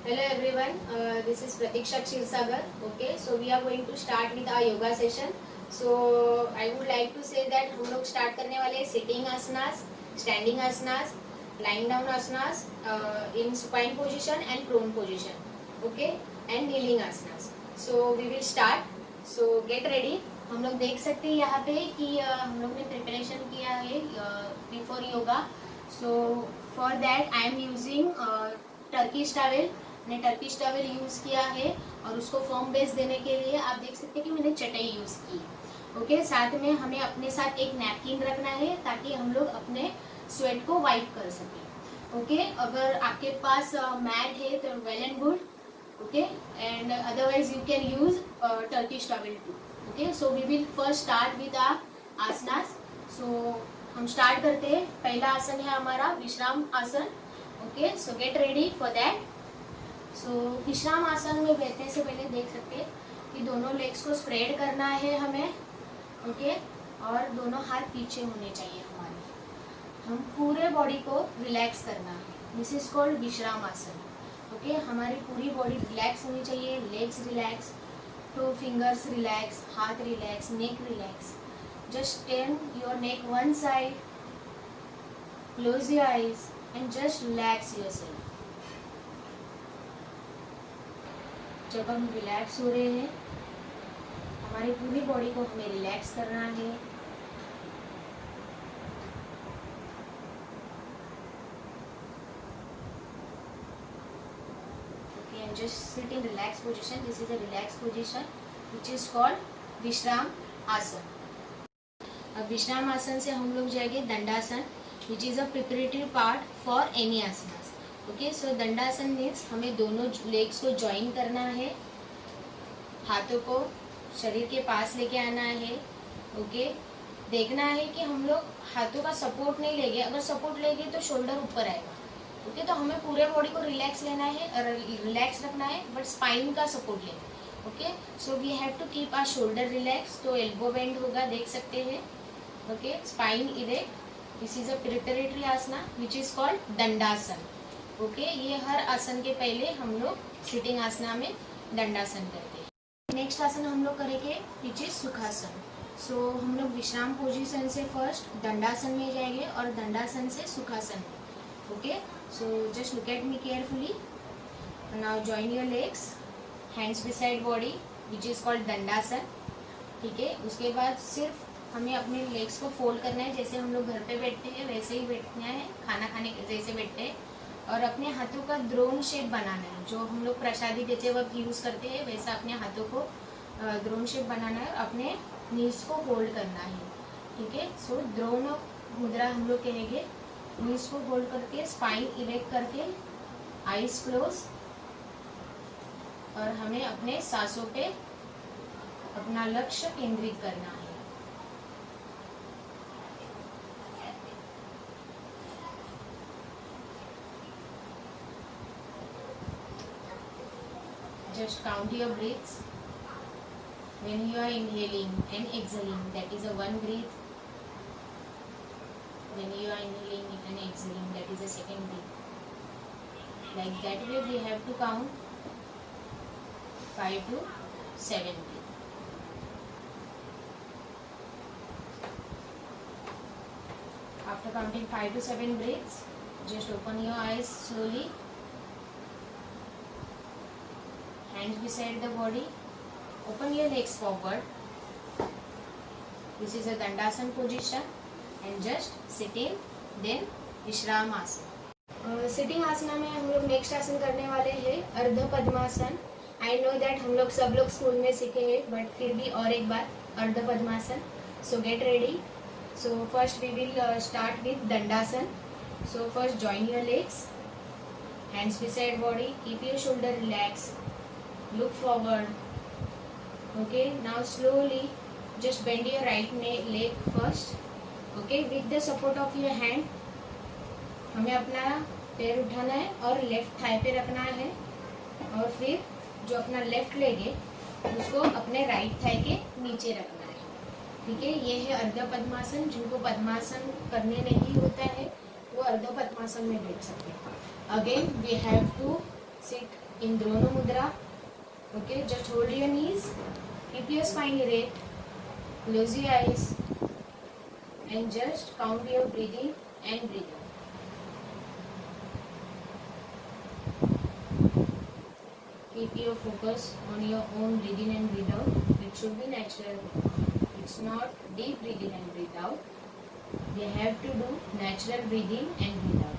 Hello everyone, this is Pratiksha Kshirsagar. Okay, so we are going to start with our yoga session. So I would like to say that हम लोग start करने वाले sitting asanas, standing asanas, lying down asanas, in supine position and prone position. Okay, and kneeling asanas. So we will start. So get ready. हम लोग देख सकते हैं यहाँ पे कि हम लोग ने प्रिपरेशन किया है before yoga. So for that I am using Turkish towel. मैंने टर्किश टॉवेल यूज़ किया है और उसको फर्म बेस देने के लिए आप देख सकते हैं कि मैंने चटाई यूज़ की. ओके, साथ में हमें अपने साथ एक नैपकिन रखना है ताकि हम लोग अपने स्वेट को वाइप कर सकें. ओके, अगर आपके पास मैट है तो well and good. Okay, and otherwise you can use Turkish towel too. Okay, so we will first start with our asanas. So हम स्टार्ट करते हैं. पहला आसन है हमारा विश्राम आसन. Okay, so get ready for that. So विश्राम आसन में बैठने से पहले देख सकते हैं कि दोनों लेग्स को स्प्रेड करना है हमें. ओके, और दोनों हाथ पीछे होने चाहिए हमारे. हम पूरे बॉडी को रिलैक्स करना है. दिस इज कॉल्ड विश्राम आसन. ओके, हमारी पूरी बॉडी रिलैक्स होनी चाहिए. Legs relax, toe fingers relax, हाथ relax, neck relax. Just turn your neck one side, close your eyes and just relax yourself. जब हम रिलैक्स हो रहे हैं, हमारी पूरी बॉडी को हमें रिलैक्स करना है. Okay, and just sit in relax position. This is a relax position which is called Vishram asana. अब विश्राम आसन से हम लोग जाएंगे Dandasana, which is a preparatory part for any asanas. Okay, so Dandasana means हमें दोनों लेग्स को ज्वाइन करना है, हाथों को शरीर के पास लेके आना है. ओके, देखना है कि हम लोग हाथों का सपोर्ट नहीं लेंगे. अगर सपोर्ट लेंगे तो शोल्डर ऊपर आएगा. ओके, तो हमें पूरे बॉडी को रिलैक्स लेना है और रिलैक्स रखना है, बट स्पाइन का सपोर्ट लेना. Okay, so we have to keep our shoulder relax. तो एल्बो बेंड होगा, देख सकते हैं. Okay, spine erect. This is a preparatory asana which is called Dandasana. Okay, ये हर आसन के पहले हम लोग सिटिंग आसना में दंडासन करते हैं. नेक्स्ट आसन हम लोग करेंगे विच इज सुखासन. सो हम लोग विश्राम पोजीशन से फर्स्ट दंडासन में जाएंगे और दंडासन से सुखासन में. Okay, so just look at me carefully. Now join your legs, hands beside body which is called Dandasana. ठीक है, उसके बाद सिर्फ हमें अपने लेग्स को फोल्ड करना है. जैसे हम लोग घर पे बैठते हैं वैसे ही बैठना है, खाना खाने जैसे बैठते हैं. और अपने हाथों का द्रोण शेप बनाना है, जो हम लोग प्रसादी देते वक्त यूज़ करते हैं वैसा अपने हाथों को द्रोण शेप बनाना है और अपने नीज को होल्ड करना है. ठीक है, सो द्रोण मुद्रा हम लोग कहेंगे. नीज को होल्ड करके, स्पाइन इरेक्ट करके, आईज क्लोज, और हमें अपने सांसों पे अपना लक्ष्य केंद्रित करना है. Just count your breaths. When you are inhaling and exhaling, that is a one breath. When you are inhaling and exhaling, that is a second breath. Like that way we have to count 5 to 7 breaths. After counting 5 to 7 breaths, just open your eyes slowly. Hands beside the body. Open your legs forward. This is a Dandasan position. And just sit in. Then Vishram आसन. Sitting asana में हम लोग next आसन करने वाले हैं अर्ध पद्मासन. I know that हम लोग सब लोग स्कूल में सीखे हैं, बट फिर भी और एक बार अर्ध पद्मासन. So get ready. So first we will start with Dandasana. So first join your legs, hands beside body, keep your shoulder relaxed. Look forward. Okay, now slowly just bend your right leg first. Okay, with the support of your hand हमें अपना पैर उठाना है और left thigh पे रखना है, और फिर जो अपना लेफ्ट लेग है उसको अपने राइट थाई के नीचे रखना है. ठीक है, ये है अर्ध पद्मासन. जिनको पद्मासन करने नहीं होता है वो अर्ध पद्मासन में बैठ सकते हैं. Again we have to sit in Drona Mudra. Okay, just hold your knees, keep your spine erect, close your eyes, and just count your breathing and breathe out. Keep your focus on your own breathing and breathe out. It should be natural. It's not deep breathing and breathe out. You have to do natural breathing and breathe out.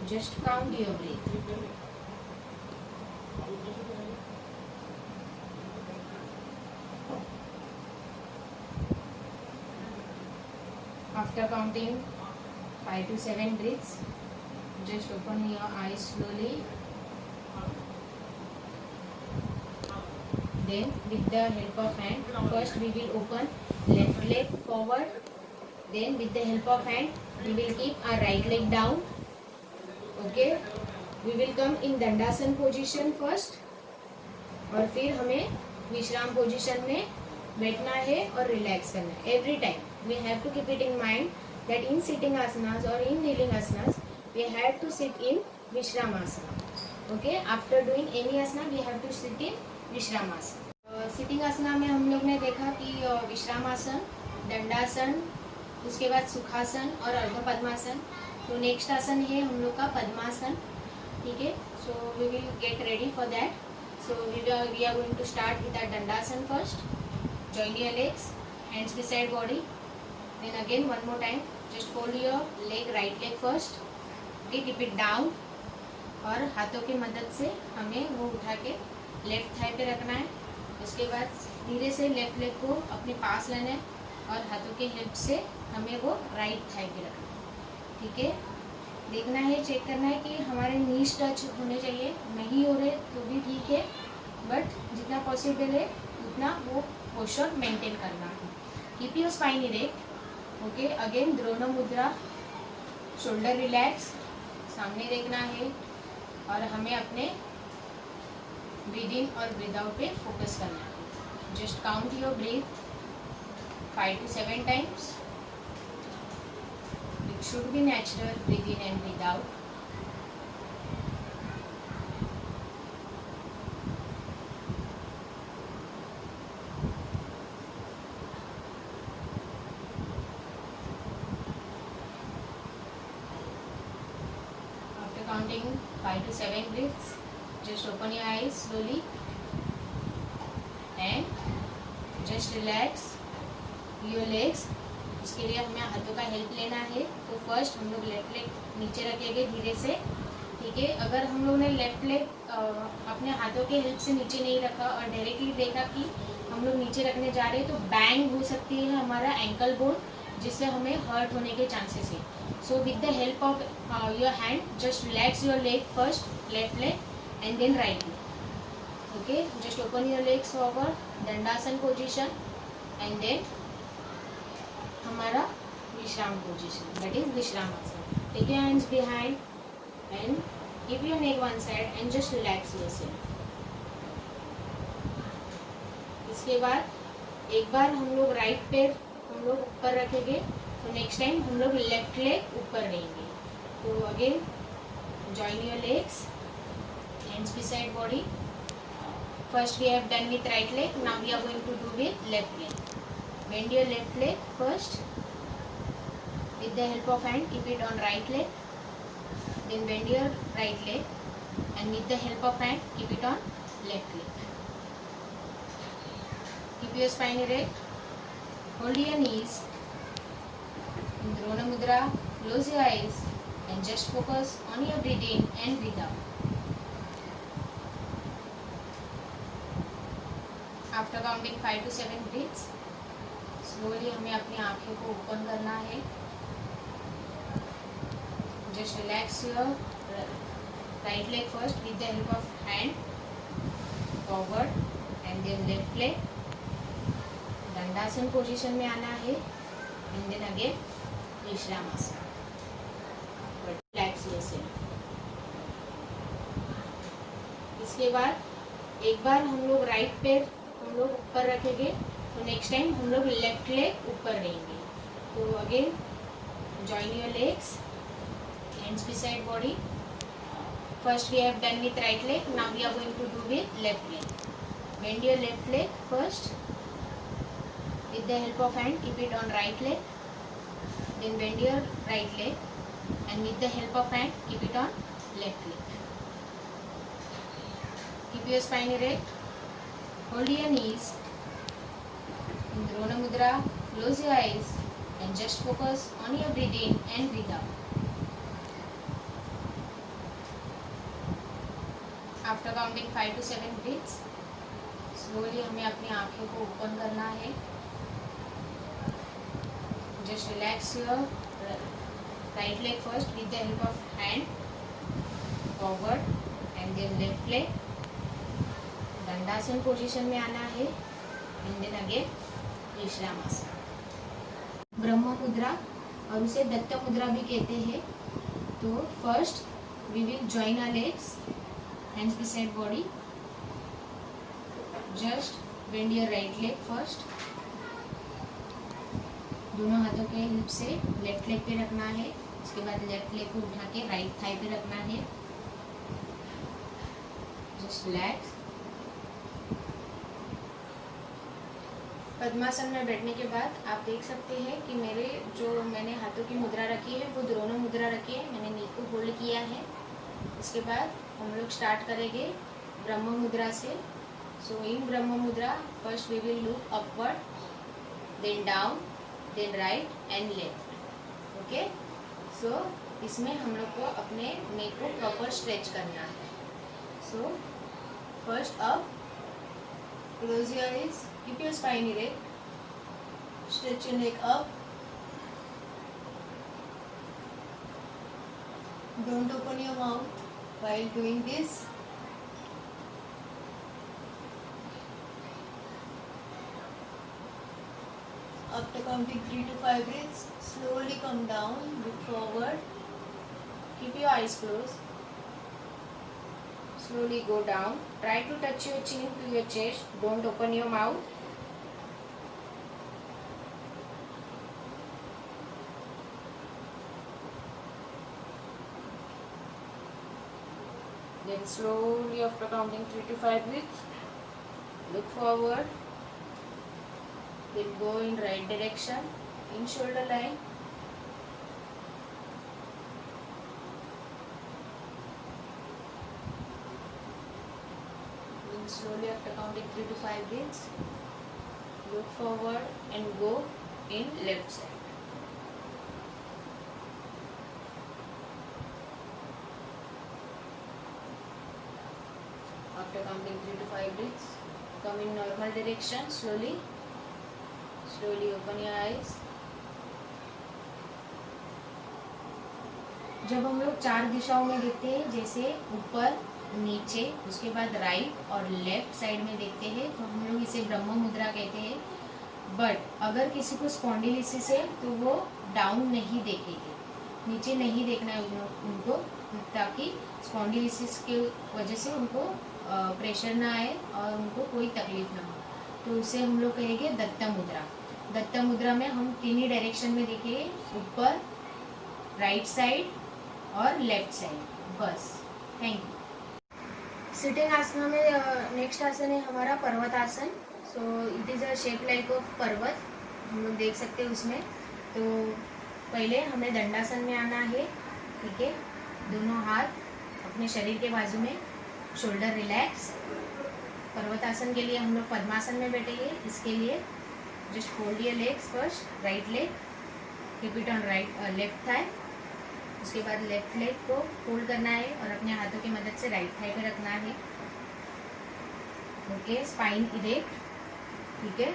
Just count your breath. After counting 5 to 7 breaths, just open your eyes slowly. Then with the help of hand, first we will open left leg forward. Then with the help of hand, we will keep our right leg down. Okay, we will come in Dandasana position first, और फिर हमें विश्राम position में बैठना है और relax करना है. Every time we have to keep it in mind that in sitting asanas और in kneeling asanas we have to sit in Vishramasana. Okay, after doing any asana we have to sit in Vishramasana. Sitting asana में हम लोग ने देखा कि विश्रामासन, दंडासन, उसके बाद सुखासन और अर्ध पद्मासन. तो नेक्स्ट आसन है हम लोग का पद्मासन. ठीक है, so we will get ready for that. So we are going to start with that Dandasana first. Join your legs, hands beside body. Then again one more time, just fold your leg, right leg first. Okay, keep it down, और हाथों की मदद से हमें वो उठा के left thigh पे रखना है. उसके बाद धीरे से लेफ्ट लेग को अपने पास लाना है और हाथों के हेल्प से हमें वो राइट थाई पे रखना है. ठीक है, देखना है, चेक करना है कि हमारे नीज टच होने चाहिए. नहीं हो रहे तो भी ठीक है, बट जितना पॉसिबल है उतना वो पोस्चर मेंटेन करना है. Keep your spine erect. Okay, again Drona mudra, shoulder relax, सामने देखना है और हमें अपने ब्रीद इन और ब्रीद आउट पे फोकस करना है. Just count your breathe 5 to 7 times. It should be natural, breathe in and breathe out. After counting 5 to 7 breaths, just open your eyes slowly and just relax your legs. उसके लिए हमें हाथों का help लेना है. तो फर्स्ट हम लोग लेफ्ट लेग नीचे रखेंगे धीरे से. ठीक है, अगर हम लोग ने लेफ्ट लेग अपने हाथों के हेल्प से नीचे नहीं रखा और डायरेक्टली देखा कि हम लोग नीचे रखने जा रहे हैं, तो बैंग हो सकती है हमारा एंकल बोन, जिससे हमें हर्ट होने के चांसेस है. So with the help of your hand, just relax your leg first, left leg and then right leg. Okay, just open your legs forward, Dandasana position, and then हमारा विश्राम position, that is Vishram asan. Take your hands behind and keep your neck one side and just relax yourself. इसके बाद एक बार हम लोग right पैर हम लोग ऊपर रखेंगे, तो नेक्स्ट टाइम हम लोग लेफ्ट लेग ऊपर रहेंगे. तो again join your legs, hands beside body. First we have done with right leg, now we are going to do with left leg. Bend your left leg first. With the help of hand, keep it on right leg. Then bend your right leg, and with the help of hand, keep it on left leg. Keep your spine erect. Hold your knees. In Drona Mudra, close your eyes and just focus on your breathing and breathe out. After counting 5 to 7 breaths, slowly हमें अपनी आँखें को open करना है. Just relax your right leg first with the help of hand forward and then left leg. Dandasana position में आना है and then again Vishramasana. Relax yourself. इसके बाद एक बार हम लोग राइट पैर हम लोग ऊपर रखेंगे, तो नेक्स्ट टाइम हम लोग लेफ्ट लेग ऊपर रहेंगे. तो again join your legs, hands beside body. First we have done with right leg. Now we are going to do with left leg. Bend your left leg first. With the help of hand, keep it on right leg. Then bend your right leg, and with the help of hand, keep it on left leg. Keep your spine erect. Hold your knees. In Drona Mudra, close your eyes and just focus on your breathe in and breathe out. After counting 5 to 7 breaths, slowly हमें अपनी आँखों को open करना है. Just relax your right leg first with the help of hand forward and then left leg. Dandasana position में आना है and then again विश्रामासन. ब्रह्म मुद्रा और उसे दत्त मुद्रा भी कहते हैं. तो first we will join our legs, hands beside body. Just bend your right leg first. दोनों हाथों के हेल्प से लेफ्ट लेग पे रखना है. उसके बाद लेफ्ट लेग को उठा के राइट थाई पे रखना है. Just relax. पद्मासन में बैठने के बाद आप देख सकते हैं कि मैंने हाथों की मुद्रा रखी है वो द्रोण मुद्रा रखी है. मैंने नी को होल्ड किया है. इसके बाद हम लोग स्टार्ट करेंगे ब्रह्म मुद्रा से. सो in Brahma mudra first we will look upward, then down, then right and left. Okay. So इसमें हम लोग को अपने नेक को प्रॉपर स्ट्रेच करना है. So first up, close your eyes, keep your spine erect, stretch your neck up. Don't open your mouth while doing this. After counting 3 to 5 breaths, slowly come down, look forward, keep your eyes closed. Slowly go down. Try to touch your chin to your chest. Don't open your mouth. Then slowly after counting 3 to 5 breaths, look forward. Then go in right direction, in shoulder line. Then slowly after counting 3 to 5 breaths, look forward and go in left side. After counting 3 to 5 breaths, come in normal direction. Slowly open your eyes. जब हम लोग 4 दिशाओं में देखते हैं, जैसे ऊपर, नीचे, उसके बाद राइट और लेफ्ट साइड में देखते हैं, तो हम लोग इसे ब्रह्म मुद्रा कहते हैं. बट अगर किसी को स्पॉन्डिलिसिस है तो वो डाउन नहीं देखेंगे, नीचे नहीं देखना है उनको, ताकि स्पॉन्डिलिसिस के वजह से उनको प्रेशर ना आए और उनको कोई तकलीफ ना हो. तो उसे हम लोग कहेंगे दत्त मुद्रा. दत्त मुद्रा में हम 3 ही डायरेक्शन में देखेंगे, ऊपर, राइट साइड और लेफ्ट साइड. बस. Thank you. सिटिंग आसन में नेक्स्ट आसन है हमारा पर्वत आसन. So it is a shape like of पर्वत, हम लोग देख सकते हैं उसमें. तो पहले हमें दंडासन में आना है. ठीक है. दोनों हाथ अपने शरीर के बाजू में, शोल्डर रिलैक्स. पर्वतासन के लिए हम लोग पद्मासन में बैठेंगे. इसके लिए just fold your legs first, right leg, keep it on right left thigh. उसके बाद लेफ्ट लेग को फोल्ड करना है और अपने हाथों की मदद से राइट थाई पे रखना है. ओके. Spine erect. ठीक है.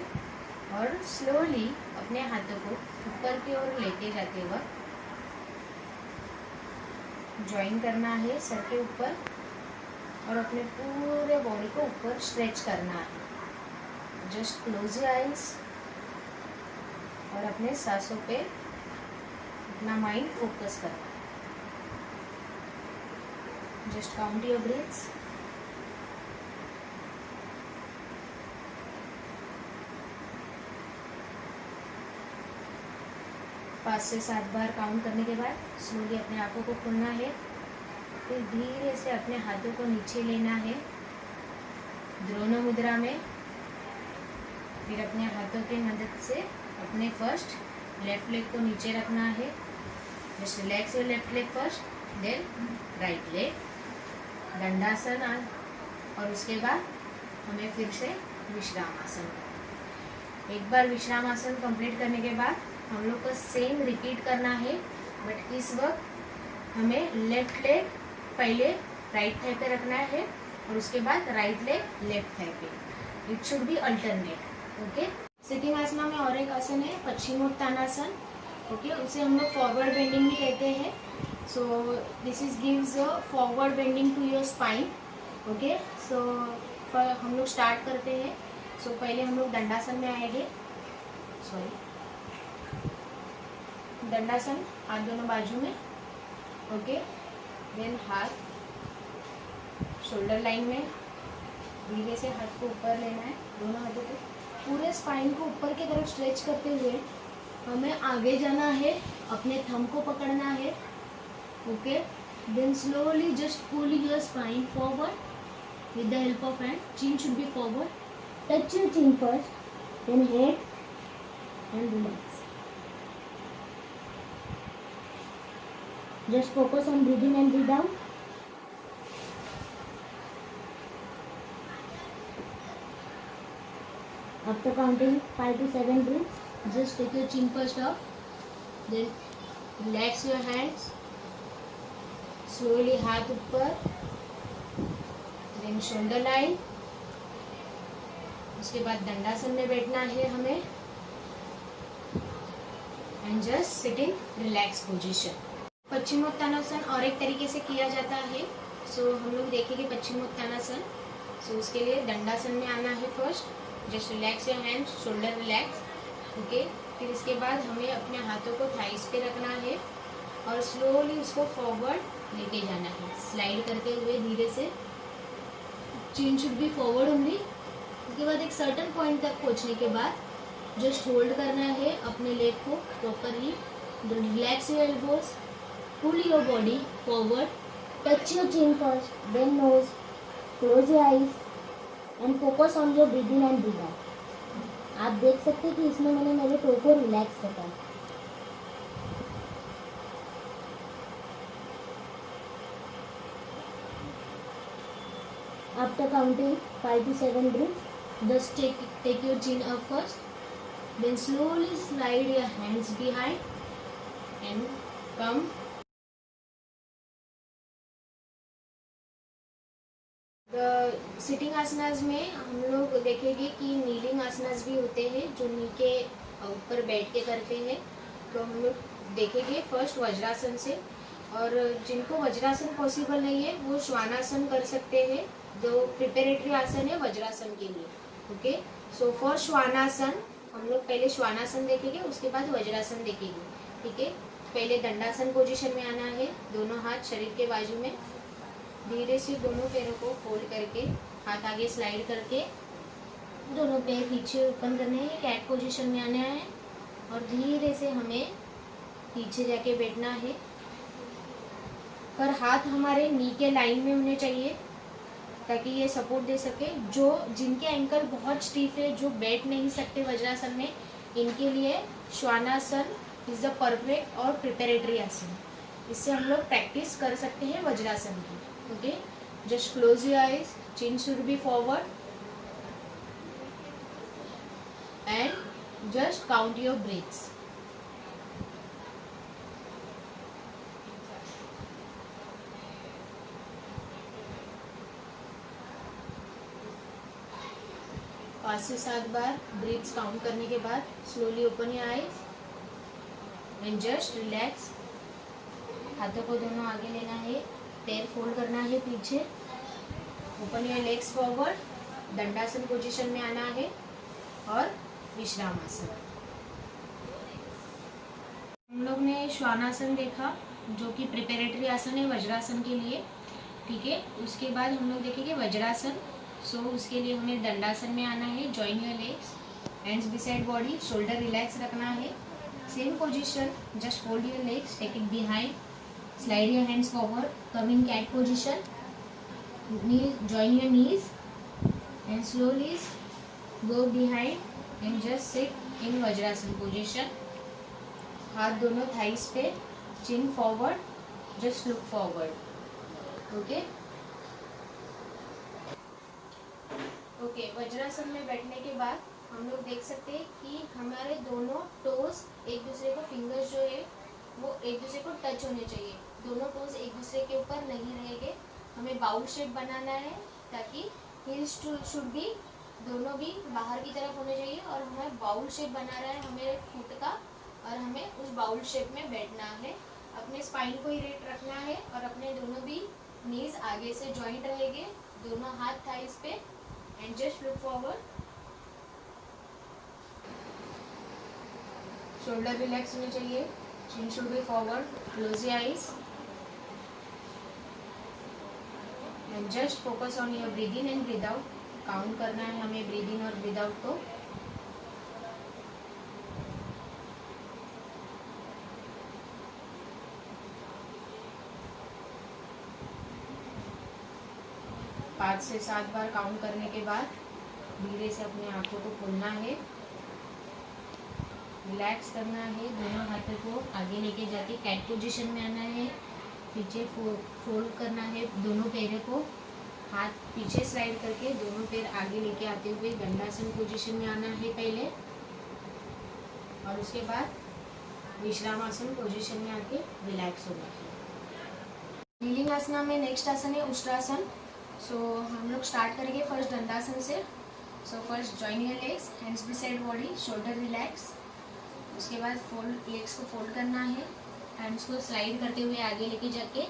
और स्लोली अपने हाथों को ऊपर की ओर लेके जाते वक्त ज्वाइन करना है सर के ऊपर और अपने पूरे बॉडी को ऊपर स्ट्रेच करना है. जस्ट क्लोज योर आईज और अपने सांसों पे अपना माइंड फोकस करना. Just count your breaths. पाँच से 7 बार काउंट करने के बाद स्लोली अपने आंखों को खोलना है. फिर धीरे से अपने हाथों को नीचे लेना है द्रोण मुद्रा में। फिर अपने हाथों की मदद से अपने फर्स्ट लेफ्ट लेग को नीचे रखना है। Just relax your left leg first, then right leg, Dandasana. और उसके बाद हमें फिर से विश्राम आसन करना है। एक बार विश्राम आसन कंप्लीट करने के बाद हम लोग को सेम रिपीट करना है, बट इस वक्त हमें लेफ्ट लेग पहले राइट थाई पे रखना है और उसके बाद राइट लेग लेफ्ट थाई पे। It should be alternate. Okay, sitting asana में और एक आसन है पश्चिमोत्तानासन। ओके, उसे हम लोग फॉरवर्ड बेंडिंग भी कहते हैं। So this is gives a forward bending to your spine. Okay, so हम लोग स्टार्ट करते हैं। सो पहले हम लोग दंडासन में आएंगे। दंडासन, हाथ दोनों बाजू में। ओके, देन हाथ शोल्डर लाइन में, धीरे से हाथ को ऊपर लेना है, दोनों हाथों को पूरे स्पाइन को ऊपर की तरफ स्ट्रेच करते हुए हमें आगे जाना है, अपने थंब को पकड़ना है। Okay, then slowly just pull your spine forward with the help of hand. Chin should be forward. Touch your chin first, then head and relax. Just focus on breathing and breathe out. After counting 5 to 7 breaths, just take your chin first off, then relax your hands. Slowly हाथ ऊपर, then shoulder line. उसके बाद दंडासन में बैठना है हमें and just sitting relax position. Paschimottanasana और एक तरीके से किया जाता है। सो हम लोग देखेंगे पश्चिमोत्तानासन। सो उसके लिए दंडासन में आना है first, just relax your hand, shoulder relax. Okay, फिर इसके बाद हमें अपने हाथों को थाइस पे रखना है और स्लोली उसको फॉरवर्ड लेके जाना है, स्लाइड करते हुए धीरे से। चीन शुड बी फॉरवर्ड ओनली। उसके बाद एक सर्टन पॉइंट तक पहुंचने के बाद जस्ट होल्ड करना है अपने लेग को properly. Relax your elbows, pull your body forward, touch your chin first, then nose, close your eyes and focus on your breathing and breathe out. आप देख सकते हैं कि इसमें मैंने मेरे टो को रिलैक्स रखा है। After counting 5 to 7 breaths, just take your chin up first, then slowly slide your hands behind and come. The sitting asanas में हम लोग देखेंगे कि नीलिंग आसनास भी होते हैं जो नी के ऊपर बैठ के करते हैं। तो हम लोग देखेंगे फर्स्ट वज्रासन से, और जिनको वज्रासन पॉसिबल नहीं है वो श्वानासन कर सकते हैं, जो प्रिपरेटरी आसन है वज्रासन के लिए। ओके, सो फॉर श्वानासन हम लोग पहले श्वानासन देखेंगे, उसके बाद वज्रासन देखेंगे। ठीक है, पहले दंडासन पोजीशन में आना है, दोनों हाथ शरीर के बाजू में, धीरे से दोनों पैरों को फोल्ड करके हाथ आगे स्लाइड करके दोनों पैर पीछे ओपन करने हैं, कैट पोजीशन में आना है और धीरे से हमें पीछे जाके बैठना है। पर हाथ हमारे नी के लाइन में होने चाहिए ताकि ये सपोर्ट दे सके। जो जिनके एंकल बहुत स्टीफ है, जो बैठ नहीं सकते वज्रासन में, इनके लिए श्वानासन इज द परफेक्ट और प्रिपरेटरी आसन। इससे हम लोग प्रैक्टिस कर सकते हैं वज्रासन की। Okay, just close your eyes, chin should be forward and just count your breaths. पाँच से 7 बार ब्रीथ्स काउंट करने के बाद slowly open your eyes and just relax. हाथों को दोनों आगे लेना है, पैर फोल्ड करना है पीछे, open your legs forward, Dandasana position में आना है और विश्राम आसन। हम लोग ने श्वानासन देखा जो कि प्रिपरेटरी आसन है वज्रासन के लिए। ठीक है, उसके बाद हम लोग देखेंगे वज्रासन। सो उसके लिए हमें दंडासन में आना है, join your legs, hands beside body, shoulder relax रखना है, same position, just fold your legs, take it behind Slide your hands forward, come in cat position, join your knees and slowly go behind and just sit in Vajrasan position. हाथ दोनों thighs पे, chin forward, just look forward. Okay? Okay, vajrasana में बैठने के बाद हम लोग देख सकते हैं कि हमारे दोनों टोज एक दूसरे को, फिंगर्स जो है वो एक दूसरे को टच होने चाहिए. दोनों टोज एक दूसरे के ऊपर नहीं रहेंगे. हमें बाउल शेप बनाना है ताकि हील्स शुड भी दोनों भी बाहर की तरफ होने चाहिए. और हमें बाउल शेप बना रहा है हमें फुट का, और हमें उस बाउल शेप में बैठना है. अपने स्पाइन को इरेक्ट रखना है और अपने दोनों भी नीज आगे से जॉइंट रहेंगे, दोनों हाथ थाइस पे. And just look forward. Shoulder relax होने चाहिए. Chin should be forward. Close your eyes. And just focus on your breathe in and breathe out. Count करना है हमें breathe in और breathe out को. पाँच से 7 बार काउंट करने के बाद धीरे से अपने आंखों को खोलना है, रिलैक्स करना है. दोनों हाथों को आगे लेके जाके कैट पोजीशन में आना है. पीछे फोल्ड करना है दोनों पैरों को. हाथ पीछे स्लाइड करके दोनों पैर आगे लेके आते हुए दंडासन पोजीशन में आना है पहले, और उसके बाद विश्रामासन पोजीशन में आके रिलैक्स होना है. नीलिंग आसना में नेक्स्ट आसन है उष्ट्रासन. सो हम लोग स्टार्ट करेंगे फर्स्ट दंडासन से. सो first join your legs, hands beside body, shoulder relax. उसके बाद फोल्ड, लेग्स को फोल्ड करना है, हैंड्स को स्लाइड करते हुए आगे लेके जाके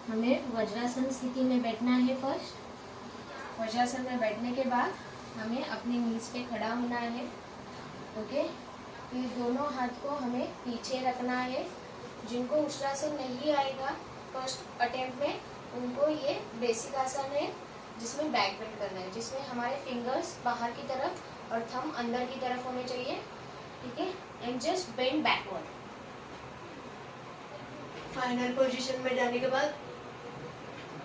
हमें वज्रासन स्थिति में बैठना है. फर्स्ट वज्रासन में बैठने के बाद हमें अपने नीज पे खड़ा होना है. ओके, फिर दोनों हाथ को हमें पीछे रखना है. जिनको उष्ट्रासन नहीं आएगा फर्स्ट अटेम्प्ट में, उनको ये बेसिक आसन है जिसमें बैक बेंड करना है, जिसमें हमारे फिंगर्स बाहर की तरफ और थंब अंदर की तरफ होने चाहिए. ठीक है, and just bend backward. Final position में जाने के बाद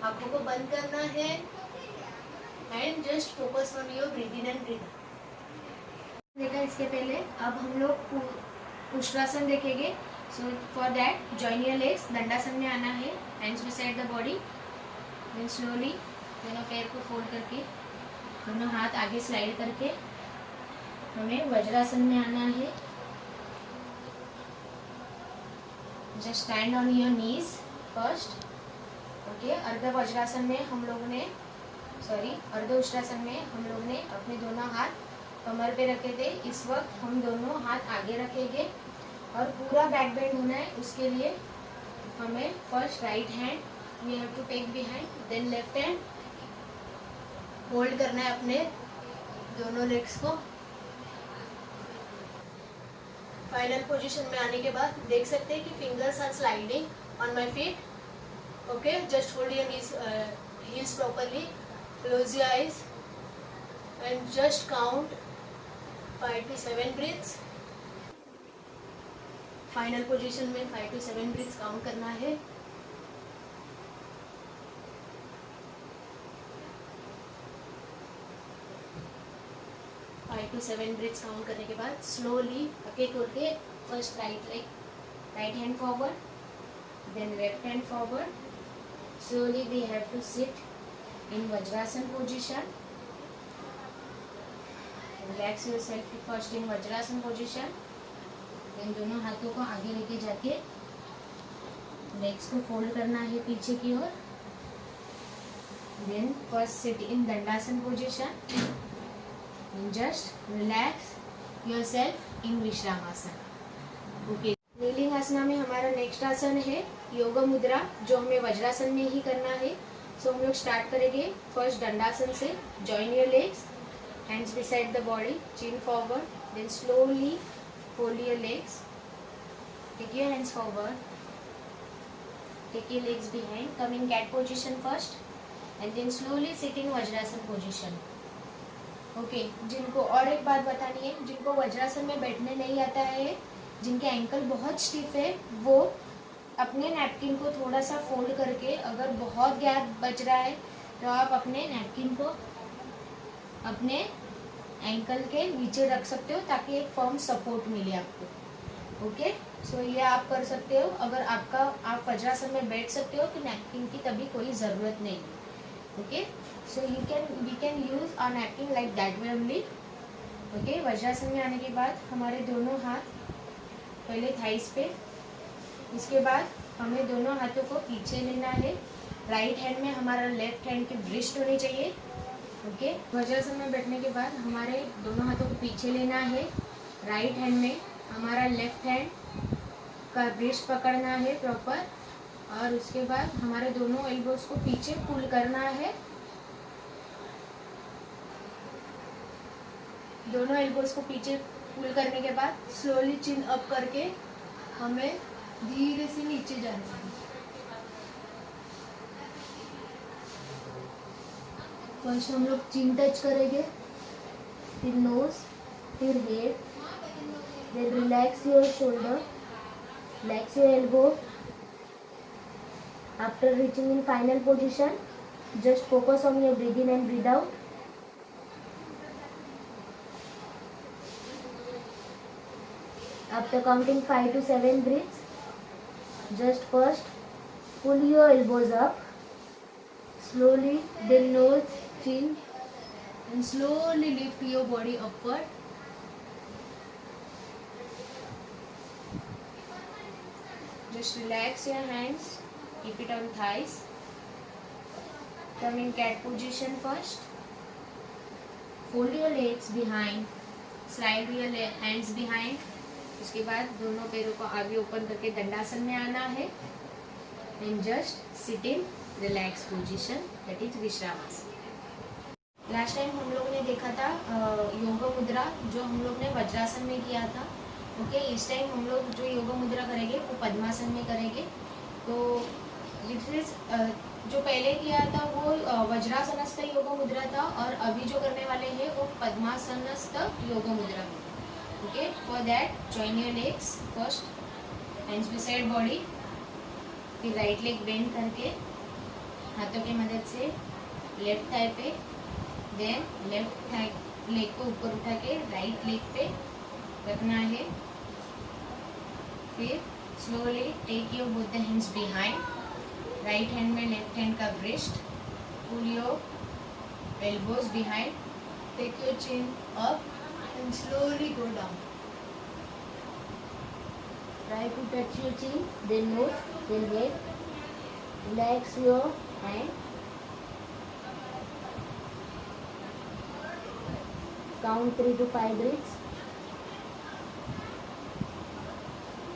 आंखों को बंद करना है and just focus on your breathe in and breathe out. देखा इसके पहले, अब हम लोग उष्ट्रासन देखेंगे. So for that join your legs, दंडासन में आना है, hands beside the body. Then slowly दोनों पैर को फोल्ड करके दोनों हाथ आगे स्लाइड करके हमें वज्रासन में आना है. Just stand on your knees first. Okay, अर्ध वज्रासन में हम लोगों ने, अर्ध उष्ट्रासन में हम लोग ने अपने दोनों हाथ कमर पे रखे थे. इस वक्त हम दोनों हाथ आगे रखेंगे और पूरा बैक बेंड होना है. उसके लिए हमें first right hand we have to take behind, then left hand hold करना है अपने दोनों लेग्स को. फाइनल पोजीशन में आने के बाद देख सकते हैं कि fingers are sliding on my feet. Okay, just hold your knees heels properly, close your eyes and just count 5 to 7 breaths. Final position में 5 to 7 ब्रीथ्स काउंट करना है. फाइव टू 7 ब्रीथ्स काउंट करने के बाद स्लोली अके करके first right hand forward, then left hand forward. Slowly we have to sit in Vajrasana position. Relax yourself first in Vajrasana position. इन दोनों हाथों को आगे लेके जाके लेग्स को फोल्ड करना है पीछे की ओर. Then first sit in Dandasana position and just relax yourself in Vishramasana. Okay, kneeling asana में हमारा नेक्स्ट आसन है योगा मुद्रा, जो हमें वज्रासन में ही करना है. सो हम लोग स्टार्ट करेंगे फर्स्ट दंडासन से. Join your legs, hands beside the body, chin forward, then slowly fold your legs, take your hands forward, take your legs behind, come in cat position first and then slowly sit in vajrasana position. Okay, जिनको और एक बात बतानी है, जिनको वज्रासन में बैठने नहीं आता है, जिनके एंकल बहुत स्टिफ है, वो अपने नैपकिन को थोड़ा सा फोल्ड करके, अगर बहुत गैप बच रहा है तो आप अपने नैपकिन को अपने एंकल के नीचे रख सकते हो ताकि एक फर्म सपोर्ट मिले आपको। ओके, सो ये आप कर सकते हो। अगर आप वज्रासन में बैठ सकते हो तो नैपकिन की तभी कोई ज़रूरत नहीं है। Okay, so we can use our napkin like that way only. Okay, vajrasana में आने के बाद हमारे दोनों हाथ पहले थाइस पे, इसके बाद हमें दोनों हाथों को पीछे लेना है। राइट हैंड में हमारा लेफ्ट हैंड की रिस्ट होनी चाहिए। ओके, वज्रासन में बैठने के बाद हमारे दोनों हाथों को पीछे लेना है। राइट हैंड में हमारा लेफ्ट हैंड का रिस्ट पकड़ना है प्रॉपर, और उसके बाद हमारे दोनों एल्बोज को पीछे पुल करना है। दोनों एल्बोज को पीछे पुल करने के बाद स्लोली चिन अप करके हमें धीरे से नीचे जाना है। फर्स्ट हम लोग चिन टच करेंगे, फिर नोज, फिर head, then relax your shoulder, relax your elbow. After reaching in final position, just focus on your breathe in and breathe out. After counting 5 to 7 breaths, just first pull your elbows up slowly, then nose, chin, and slowly lift your body upward. Just relax your hands, keep it on thighs. Come in cat position first. Fold your legs behind, slide your hands behind. उसके बाद दोनों पैरों को आगे open करके दंडासन में आना है। And just sit in relax position, that is Vishramasana. Last time हम लोग ने देखा था योग मुद्रा, जो हम लोग ने वज्रासन में किया था। ओके, इस टाइम हम लोग जो योग मुद्रा करेंगे वो पद्मासन में करेंगे। तो दिस इज जो पहले किया था वो वज्रासनस्थ योग मुद्रा था, और अभी जो करने वाले हैं वो पद्मासनस्थ योग मुद्रा में। Okay, for that join your legs first, hands beside body, फिर राइट लेग बेंड करके हाथों की मदद से लेफ्ट थाई पे, देन लेफ्ट थाई लेग को ऊपर उठा के राइट लेग पे रखना है। फिर slowly take your both the hands behind, right hand में लेफ्ट हैंड का breast, pull your elbows behind, take your chin up and slowly go down. Try to touch your chin, then nose, then head. Relax your hand. Count 3 to 5 breaths.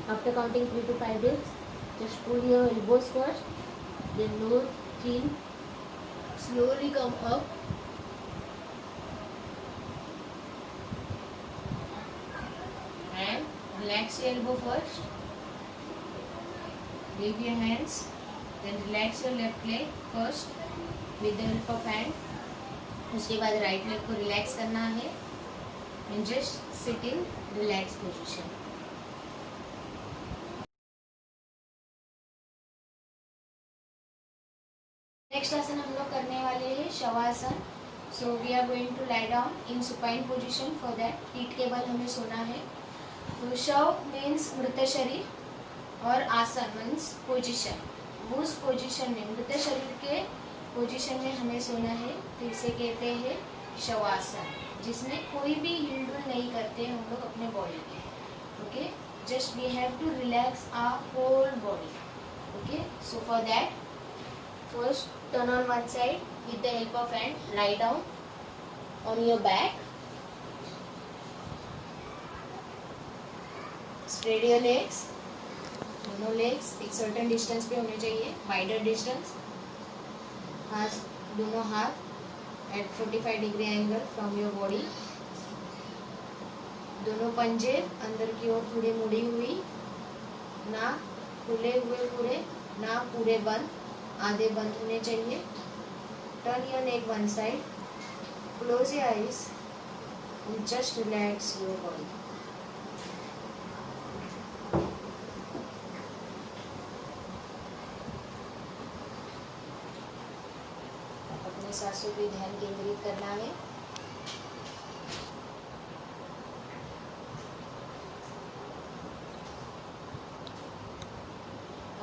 After counting 3 to 5 breaths, just pull your elbows first, then nose, chin. Slowly come up. Relax your elbow first, leave your hands, then relax your left leg first with the help of hand. उसके बाद right leg को relax करना है and just sit in relaxed position. Next आसन हम लोग करने वाले हैं shavasana. So we are going to lie down in supine position. For that पीठ के बल हमें सोना है। तो शव मीन्स मृत शरीर और आसन मीन्स पोजीशन। उस पोजीशन में मृत शरीर के पोजीशन में हमें सोना है, तो इसे कहते हैं शवासन, जिसमें कोई भी हिलडुल नहीं करते हम लोग अपने बॉडी के। Okay, just we have to relax our whole body. Okay, so for that first turn on one side with the help of hand, lie down on your back, spread your legs, दोनों legs एक certain distance पे होने चाहिए, wider distance, दोनों हाथ at 45 degree angle from your body, दोनों पंजे अंदर की ओर थोड़ी मुड़ी हुई, ना खुले हुए पूरे, ना पूरे बंद, आधे बंद होने चाहिए। Turn your neck one side, close your eyes and just relax your body. सांसों पे ध्यान केंद्रित करना है।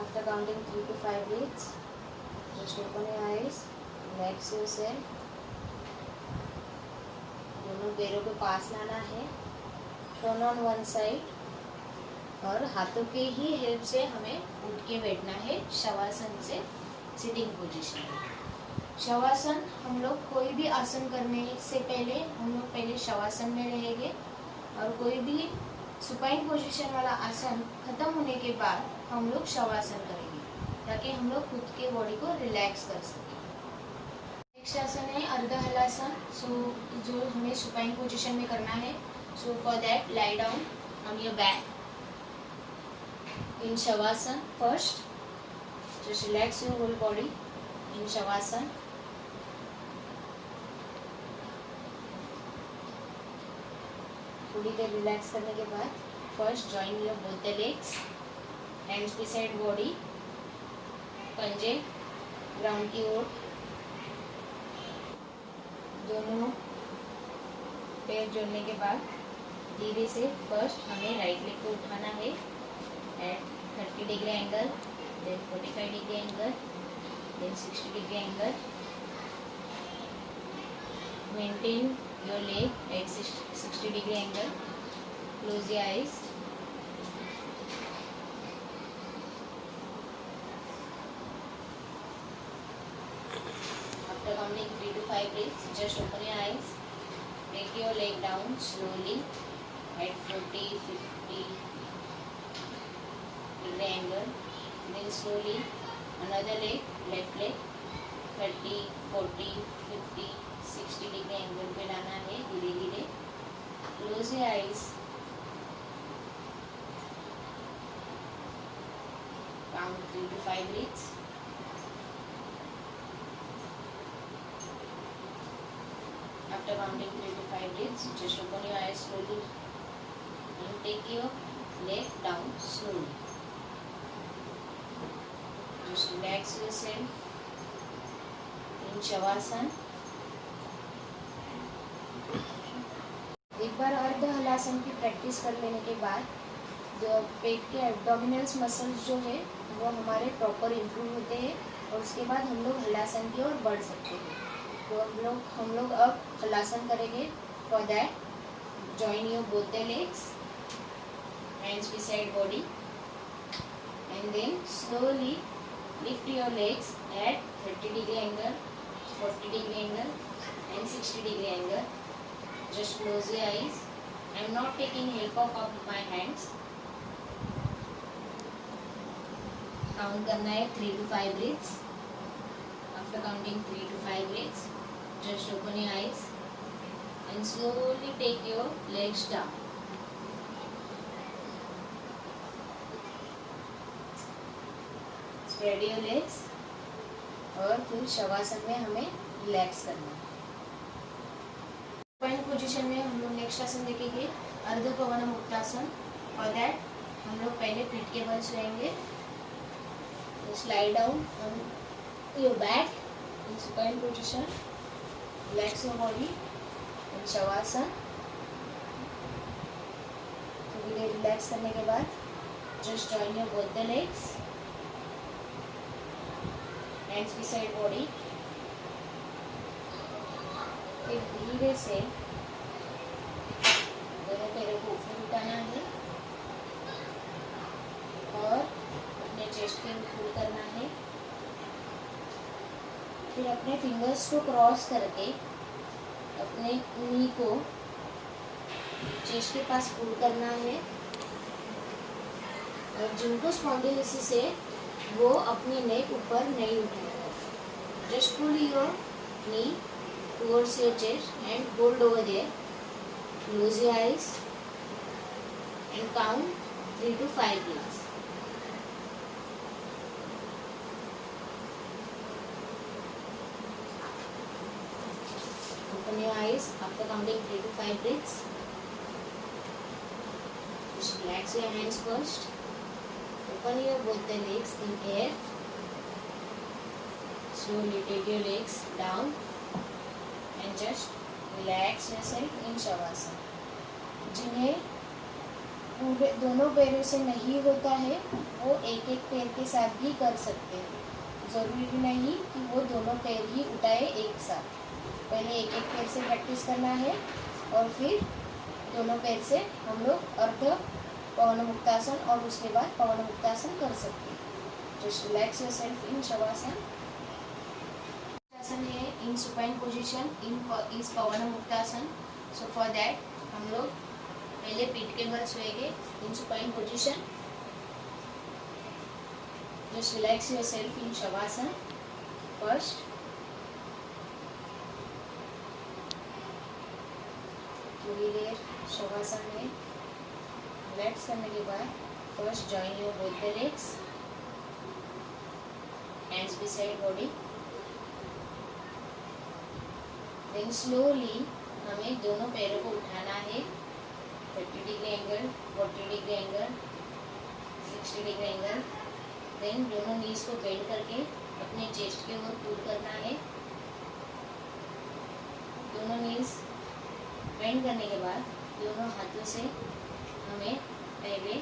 After counting 3 to 5 breaths, just open your eyes, relax yourself. दोनों पैरों को पास लाना है, टर्न ऑन वन साइड और हाथों के ही हेल्प से हमें उठ के बैठना है शवासन से सिटिंग पोजीशन में। शवासन हम लोग कोई भी आसन करने से पहले हम लोग पहले शवासन में रहेंगे और कोई भी सुपाइन पोजीशन वाला आसन खत्म होने के बाद हम लोग शवासन करेंगे ताकि हम लोग खुद के बॉडी को रिलैक्स कर सकें। नेक्स्ट आसन है अर्ध हलासन। सो जो हमें सुपाइन पोजीशन में करना है। So for that lie down on your back in shavasana. First just relax your whole body in shavasana. थोड़ी देर रिलैक्स करने के बाद first join your both the legs, hands beside body, पंजे ग्राउंड की ओर, दोनों पैर जोड़ने के बाद धीरे से फर्स्ट हमें राइट लेग को उठाना है at 30 degree angle, then 45 degree angle, then 60 degree angle. Maintain your leg at 60 degree angle. Close your eyes. After counting 3 to 5 breaths, just open your eyes. Take your leg down slowly at 40, 50 degree angle. Then slowly another leg, left leg, 30, 40, 50, 60 degree angle पे लाना है धीरे धीरे। Close your eyes. Count 3 to 5 breaths. After counting 3 to 5 breaths, just open your eyes slowly and take your leg down slowly. Just relax yourself in Shavasana. एक बार अर्ध हलासन की practice कर लेने के बाद जो पेट के एब्डोमिनल्स मसल्स जो है वो हमारे प्रॉपर इम्प्रूव होते हैं और उसके बाद हम लोग हलासन की ओर बढ़ सकते हैं। तो हम लोग अब हलासन करेंगे। For that join your both the legs, hands beside body and then slowly lift your legs at 30 degree angle, 40 degree angle and 60 degree angle. Just close your eyes. I am not taking help of my hands. Count करना है 3 to 5 breaths. After counting 3 to 5 breaths, just open your eyes and slowly take your legs down. Spread your legs और फिर शवासन में हमें relax करना है। Supine position में हम लोग नेक्स्ट आसन देखेंगे अर्ध पवन मुक्तासन। फॉर दैट हम लोग पहले पीठ के बल सोएंगे। Slide down on your back in supine position, relax your body in shavasana. थोड़ी देर रिलैक्स करने के बाद just join your both the legs, hands beside body. फिर धीरे से दोनों पैरों को ऊपर उठाना है और अपने चेस्ट पे पुल करना है। फिर अपने फिंगर्स को क्रॉस करके अपने नी को चेस्ट के पास पुल करना है और जिनको स्पॉन्डिलोसिस है वो अपनी नेक ऊपर नहीं उठाएगा। Just pull your knee towards your chest and hold over there. Close your eyes and count 3 to 5 breaths. Open your eyes after counting 3 to 5 breaths. Just relax your hands first. Open your both the legs in air. Slowly take your legs down and just relax yourself in shavasana. जिन्हें पूरे दोनों पैरों से नहीं होता है वो एक एक पैर के साथ भी कर सकते हैं। ज़रूरी नहीं कि वो दोनों पैर ही उठाए एक साथ। पहले एक एक पैर से प्रैक्टिस करना है और फिर दोनों पैर से हम लोग अर्ध पवन मुक्तासन और उसके बाद पवन मुक्तासन कर सकते हैं। Just relax yourself in Shavasana. आसन है इन सुपाइन पोजीशन इन इस Pawan Muktasana. So for that हम लोग पहले पीठ के बल सोएंगे in supine position. Just relax yourself in shavasana first. थोड़ी देर शवासन में रिलैक्स करने के बाद first join your both the legs, hands beside body, then slowly हमें दोनों पैरों को उठाना है 30 degree angle, 40 degree angle, 60 degree angle. Then दोनों नीज को बेंड करके अपने चेस्ट के ओर पुल करना है। दोनों नीज बेंड करने के बाद दोनों हाथों से हमें पहले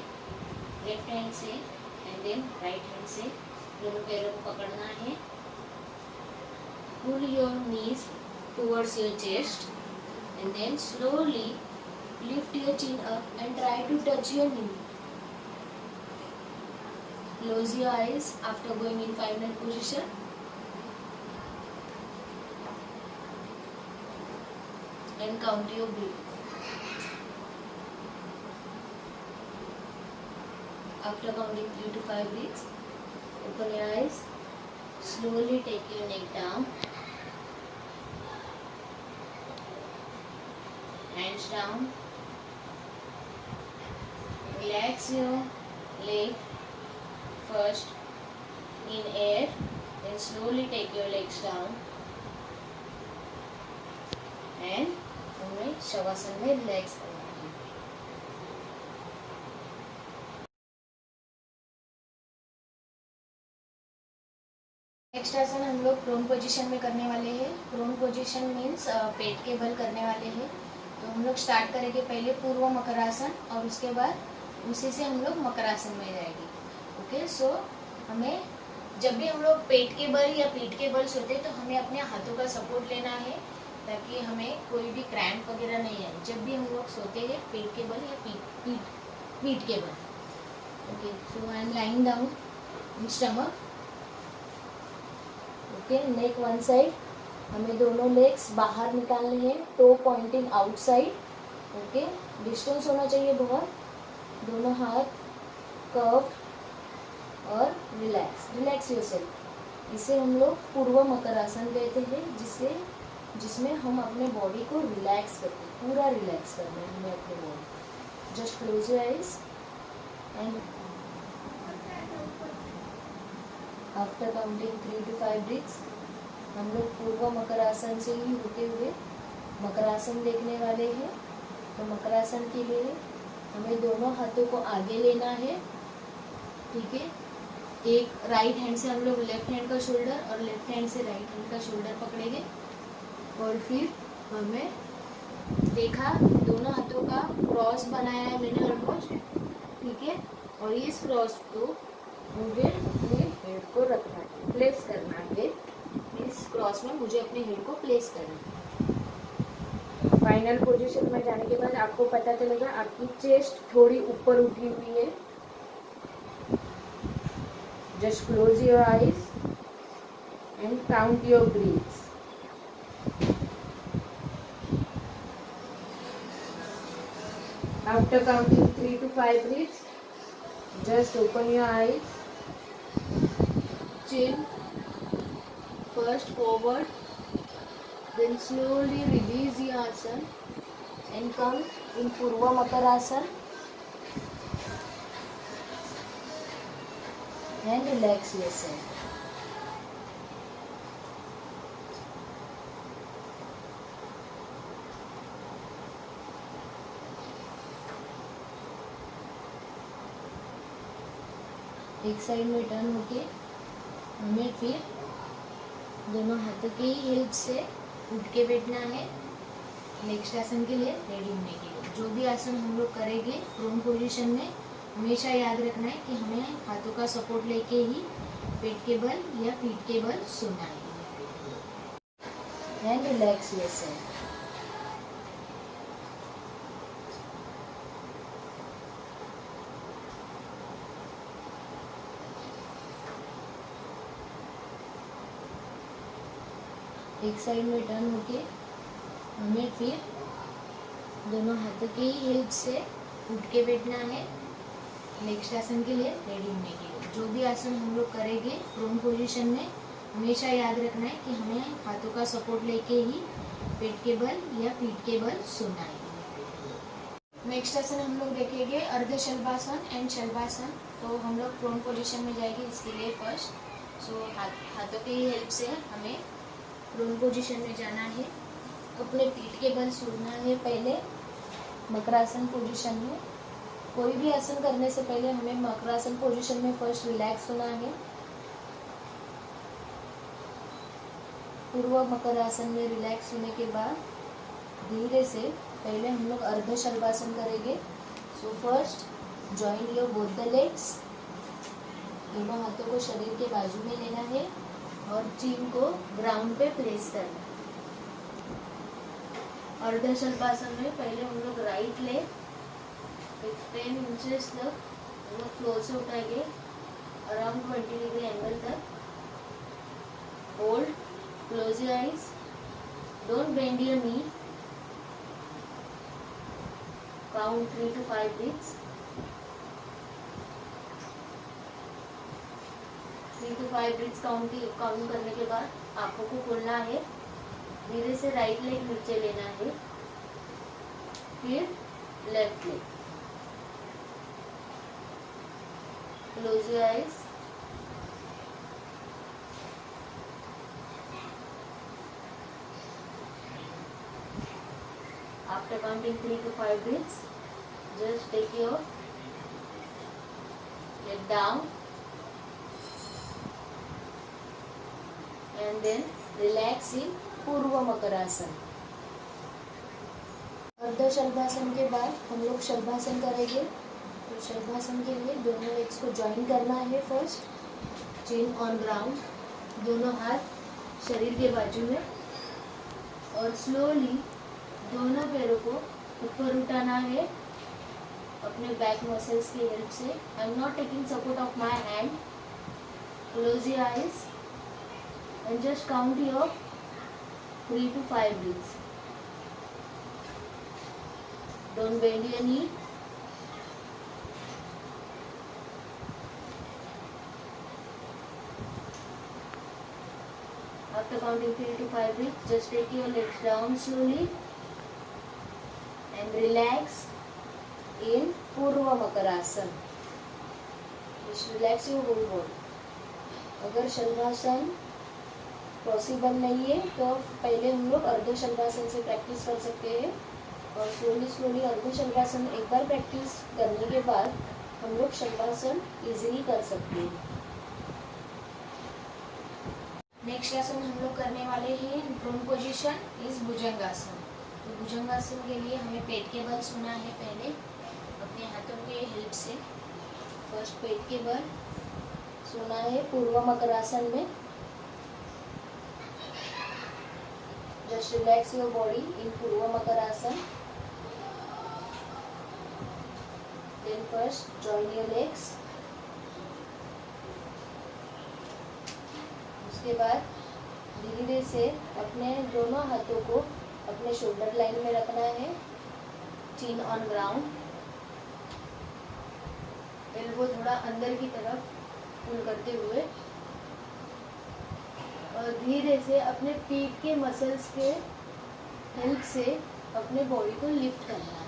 लेफ्ट हैंड से एंड देन राइट हैंड से दोनों पैरों को पकड़ना है। Pull your knees towards your chest and then slowly lift your chin up and try to touch your knee. Close your eyes after going in final position. And count your breath. After counting 3 to 5 breaths, open your eyes, slowly take your neck down, hands down, relax your leg first in air, then slowly take your legs down and हमें शवासन में relax करना है। Next आसन हम लोग prone position में करने वाले हैं। प्रोन पोजीशन मीन्स पेट के बल करने वाले हैं। तो हम लोग स्टार्ट करेंगे पहले पूर्व मकरासन और उसके बाद उसी से हम लोग मकरासन में जाएंगे। ओके, सो हमें जब भी हम लोग पेट के बल या पीठ के बल सोते तो हमें अपने हाथों का सपोर्ट लेना है ताकि हमें कोई भी क्रैम्प वगैरह नहीं आए जब भी हम लोग सोते हैं पेट के बल या पीठ के बल। Okay, so I am lying down in stomach. Okay, neck one side, हमें दोनों लेग्स बाहर निकालने हैं, toe pointing outside. Okay, distance होना चाहिए बहुत। दोनों हाथ कर्व और रिलैक्स योरसेल्फ। इसे हम लोग पूर्व मकरासन कहते हैं, जिसमें हम अपने बॉडी को रिलैक्स करते हैं, पूरा रिलैक्स करना है हमें अपने body. Just close your eyes and after counting 3 to 5 breaths हम लोग पूर्व मकरासन से ही होते हुए मकरासन देखने वाले हैं। तो मकरासन के लिए हमें दोनों हाथों को आगे लेना है। ठीक है, एक राइट हैंड से हम लोग लेफ्ट हैंड का शोल्डर और लेफ्ट हैंड से राइट हैंड का शोल्डर पकड़ेंगे और फिर हमें देखा दोनों हाथों का क्रॉस बनाया है मैंने ऑलमोस्ट। ठीक है, और इस क्रॉस को मुझे अपने हेड को रखना है, प्लेस करना है। इस क्रॉस में मुझे अपने हेड को प्लेस करना है। फाइनल पोजीशन में जाने के बाद आपको पता चलेगा आपकी चेस्ट थोड़ी ऊपर उठी हुई है। Just close your eyes and count your breaths. After counting 3 to 5 breaths, just open your eyes. Chin first forward, then slowly release the asan and come in Purva Makarasan and relax yourself. एक side में turn होके हमें फिर दोनों हाथों की help से उठ के बैठना है नेक्स्ट आसन के लिए रेडी होने के लिए। जो भी आसन हम लोग करेंगे प्रोन पोजीशन में हमेशा याद रखना है कि हमें हाथों का सपोर्ट लेके ही पेट के बल या पीठ के बल सोना है। And relax yourself. एक साइड में टर्न होके हमें फिर दोनों हाथों की हेल्प से उठ के बैठना है नेक्स्ट आसन के लिए रेडी होने के लिए। जो भी आसन हम लोग करेंगे प्रोन पोजीशन में हमेशा याद रखना है कि हमें हाथों का सपोर्ट लेके ही पेट के बल या पीठ के बल सोना है। नेक्स्ट आसन हम लोग देखेंगे अर्ध शल्भासन एंड शल्भासन। तो हम लोग प्रोन पोजीशन में जाएंगे इसके लिए फर्स्ट। सो हाथों की हेल्प से हमें प्रोन पोजीशन में जाना है। अपने पीठ के बल सोना है पहले मकरासन पोजीशन में। कोई भी आसन करने से पहले हमें मकरासन पोजीशन में फर्स्ट रिलैक्स होना है। पूर्व मकरासन में रिलैक्स होने के बाद धीरे से पहले हम लोग अर्ध शल्भासन करेंगे। सो first join your both the legs. दोनों हाथों को शरीर के बाजू में लेना है और चीन को ग्राउंड पे प्लेस करना है। अर्ध शल्भासन में पहले हम लोग राइट लेग 10 इंचेस तक हम लोग फ्लोर से उठाएंगे अराउंड 20 डिग्री एंगल तक। Hold, close your eyes, don't bend your knee, count 3 to 5 breaths। 3 to 5 breaths काउंट करने के बाद आंखों को खोलना है। धीरे से राइट लेग नीचे लेना है, फिर left leg. Close your eyes. After counting 3 to 5 breaths, just take your leg down and then relax in पूर्व मकरासन। अर्ध शल्भासन के बाद हम लोग शल्भासन करेंगे। तो शल्भासन के लिए दोनों लेग्स को ज्वाइन करना है फर्स्ट। चिन ऑन ग्राउंड, दोनों हाथ शरीर के बाजू में और स्लोली दोनों पैरों को ऊपर उठाना है अपने बैक मसल्स की हेल्प से। I am not taking support of my hand. Close your eyes and just count your 3 to 5 breaths. Don't bend your knee. After counting 3 to 5 breaths, just take your legs down slowly and relax in Purva Makarasan. Just relax your whole body. अगर शल्भासन possible नहीं है तो पहले हम लोग अर्ध शल्भासन से practice कर सकते हैं और स्लोली अर्ध शल्भासन एक बार प्रैक्टिस करने के बाद हम लोग शल्भासन इजीली कर सकते हैं। नेक्स्ट आसन हम लोग करने वाले हैं प्रोन पोजीशन इज भुजंगासन। तो भुजंगासन के लिए हमें पेट के बल सोना है पहले अपने हाथों के हेल्प से। फर्स्ट पेट के बल सोना है पूर्व मकरासन में। Just relax your body in Purva Makarasan. Then first join your legs. उसके बाद धीरे से अपने दोनों हाथों को अपने शोल्डर लाइन में रखना है। चिन ऑन ग्राउंड, एल्बो थोड़ा अंदर की तरफ पुल करते हुए और धीरे से अपने पीठ के मसल्स के हेल्प से अपने बॉडी को लिफ्ट करना है।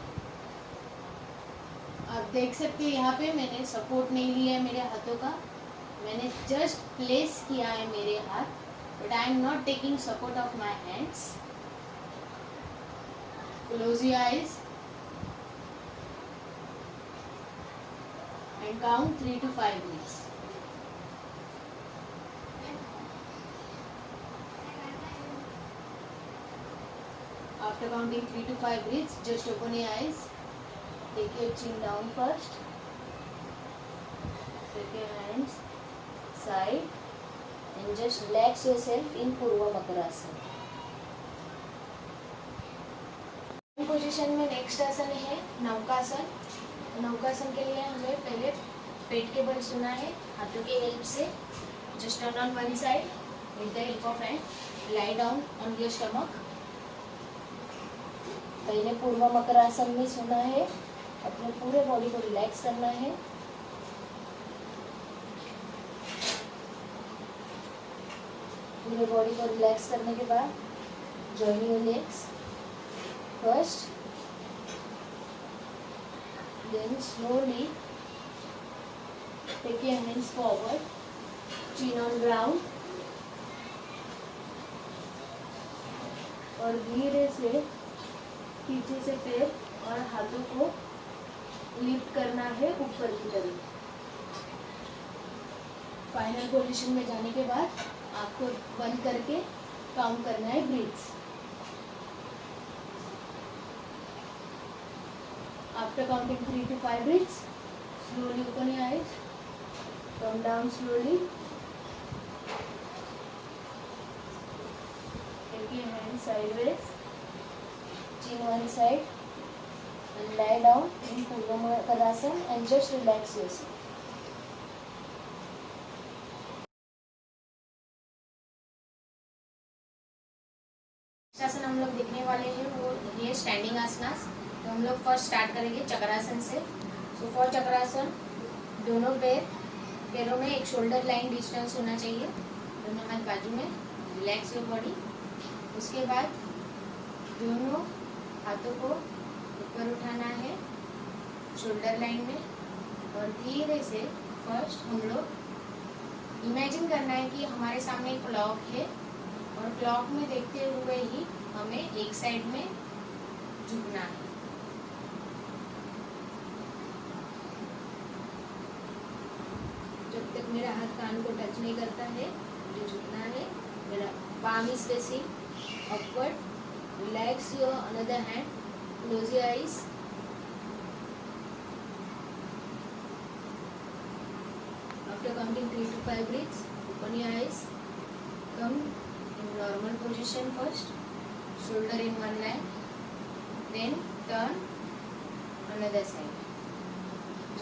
आप देख सकते हैं यहाँ पे मैंने सपोर्ट नहीं लिया है मेरे हाथों का, मैंने जस्ट प्लेस किया है मेरे हाथ, but I am not taking support of my hands. Close your eyes and count 3 to 5 breaths. After counting 3 to 5 breaths, just open your eyes. Take your chin down first. Take your hands side and just relax yourself in Purva Makarasana. Position में next आसन है नौकासन। नौकासन के लिए हमें पहले पेट के बल सुना है, हाथों की हेल्प से just turn on one side with the help of hand, lie down on your stomach. पहले पूर्व मकरासन में सुना है, अपने पूरे बॉडी को रिलैक्स करना है। पूरे बॉडी को रिलैक्स करने के बाद join your legs first, then slowly take your hands forward, chin on ground, और धीरे से पीछे से पैर और हाथों को लिफ्ट करना है ऊपर की तरफ। फाइनल पोजीशन में जाने के बाद आपको बंद करके काउंट करना है breathes. After counting 3 to 5 breaths, slowly open your eyes, come down slowly, take your hands sideways, chin one side, and lie down in Purva Makarasana and just relax yourself. आसन हम लोग देखने वाले हैं वो ये स्टैंडिंग आसनास। तो हम लोग फर्स्ट स्टार्ट करेंगे चक्रासन से। सो फॉर चक्रासन दोनों पैरों में एक शोल्डर लाइन डिस्टेंस होना चाहिए, दोनों हाथ बाजू में, रिलैक्स योर बॉडी। उसके बाद दोनों हाथों को ऊपर उठाना है शोल्डर लाइन में और धीरे से फर्स्ट हम लोग इमेजिन करना है कि हमारे सामने एक क्लॉक है और क्लॉक में देखते हुए ही हमें एक साइड में झुकना है। जब तक मेरा हाथ कान को टच नहीं करता है मुझे झुकना है। मेरा palm is facing upward. Relax your another hand. Close your eyes. After counting 3 to 5 breaths, open your eyes. Come in normal position first. Shoulder in one line. Then turn another side.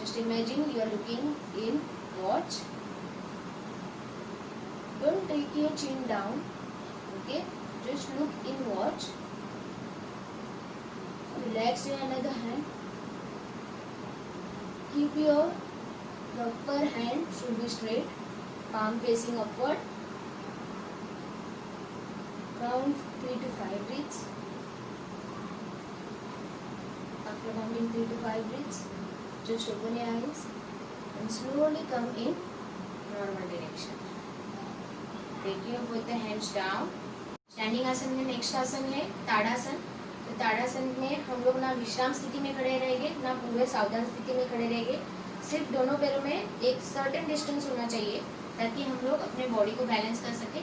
Just imagine you are looking in watch. Don't take your chin down. Okay, just look in watch. Relax your another hand. Keep your upper hand should be straight, palm facing upward. Count 3 to 5 breaths. After counting 3 to 5 breaths, just open your eyes and slowly come in normal direction. Take your both the hands down. Standing आसन में next आसन है ताड़ासन। तो ताड़ासन में हम लोग ना विश्राम स्थिति में खड़े रहेंगे ना पूरे सावधान स्थिति में खड़े रहेंगे। सिर्फ दोनों पैरों में एक सर्टेन डिस्टेंस होना चाहिए ताकि हम लोग अपने बॉडी को बैलेंस कर सके।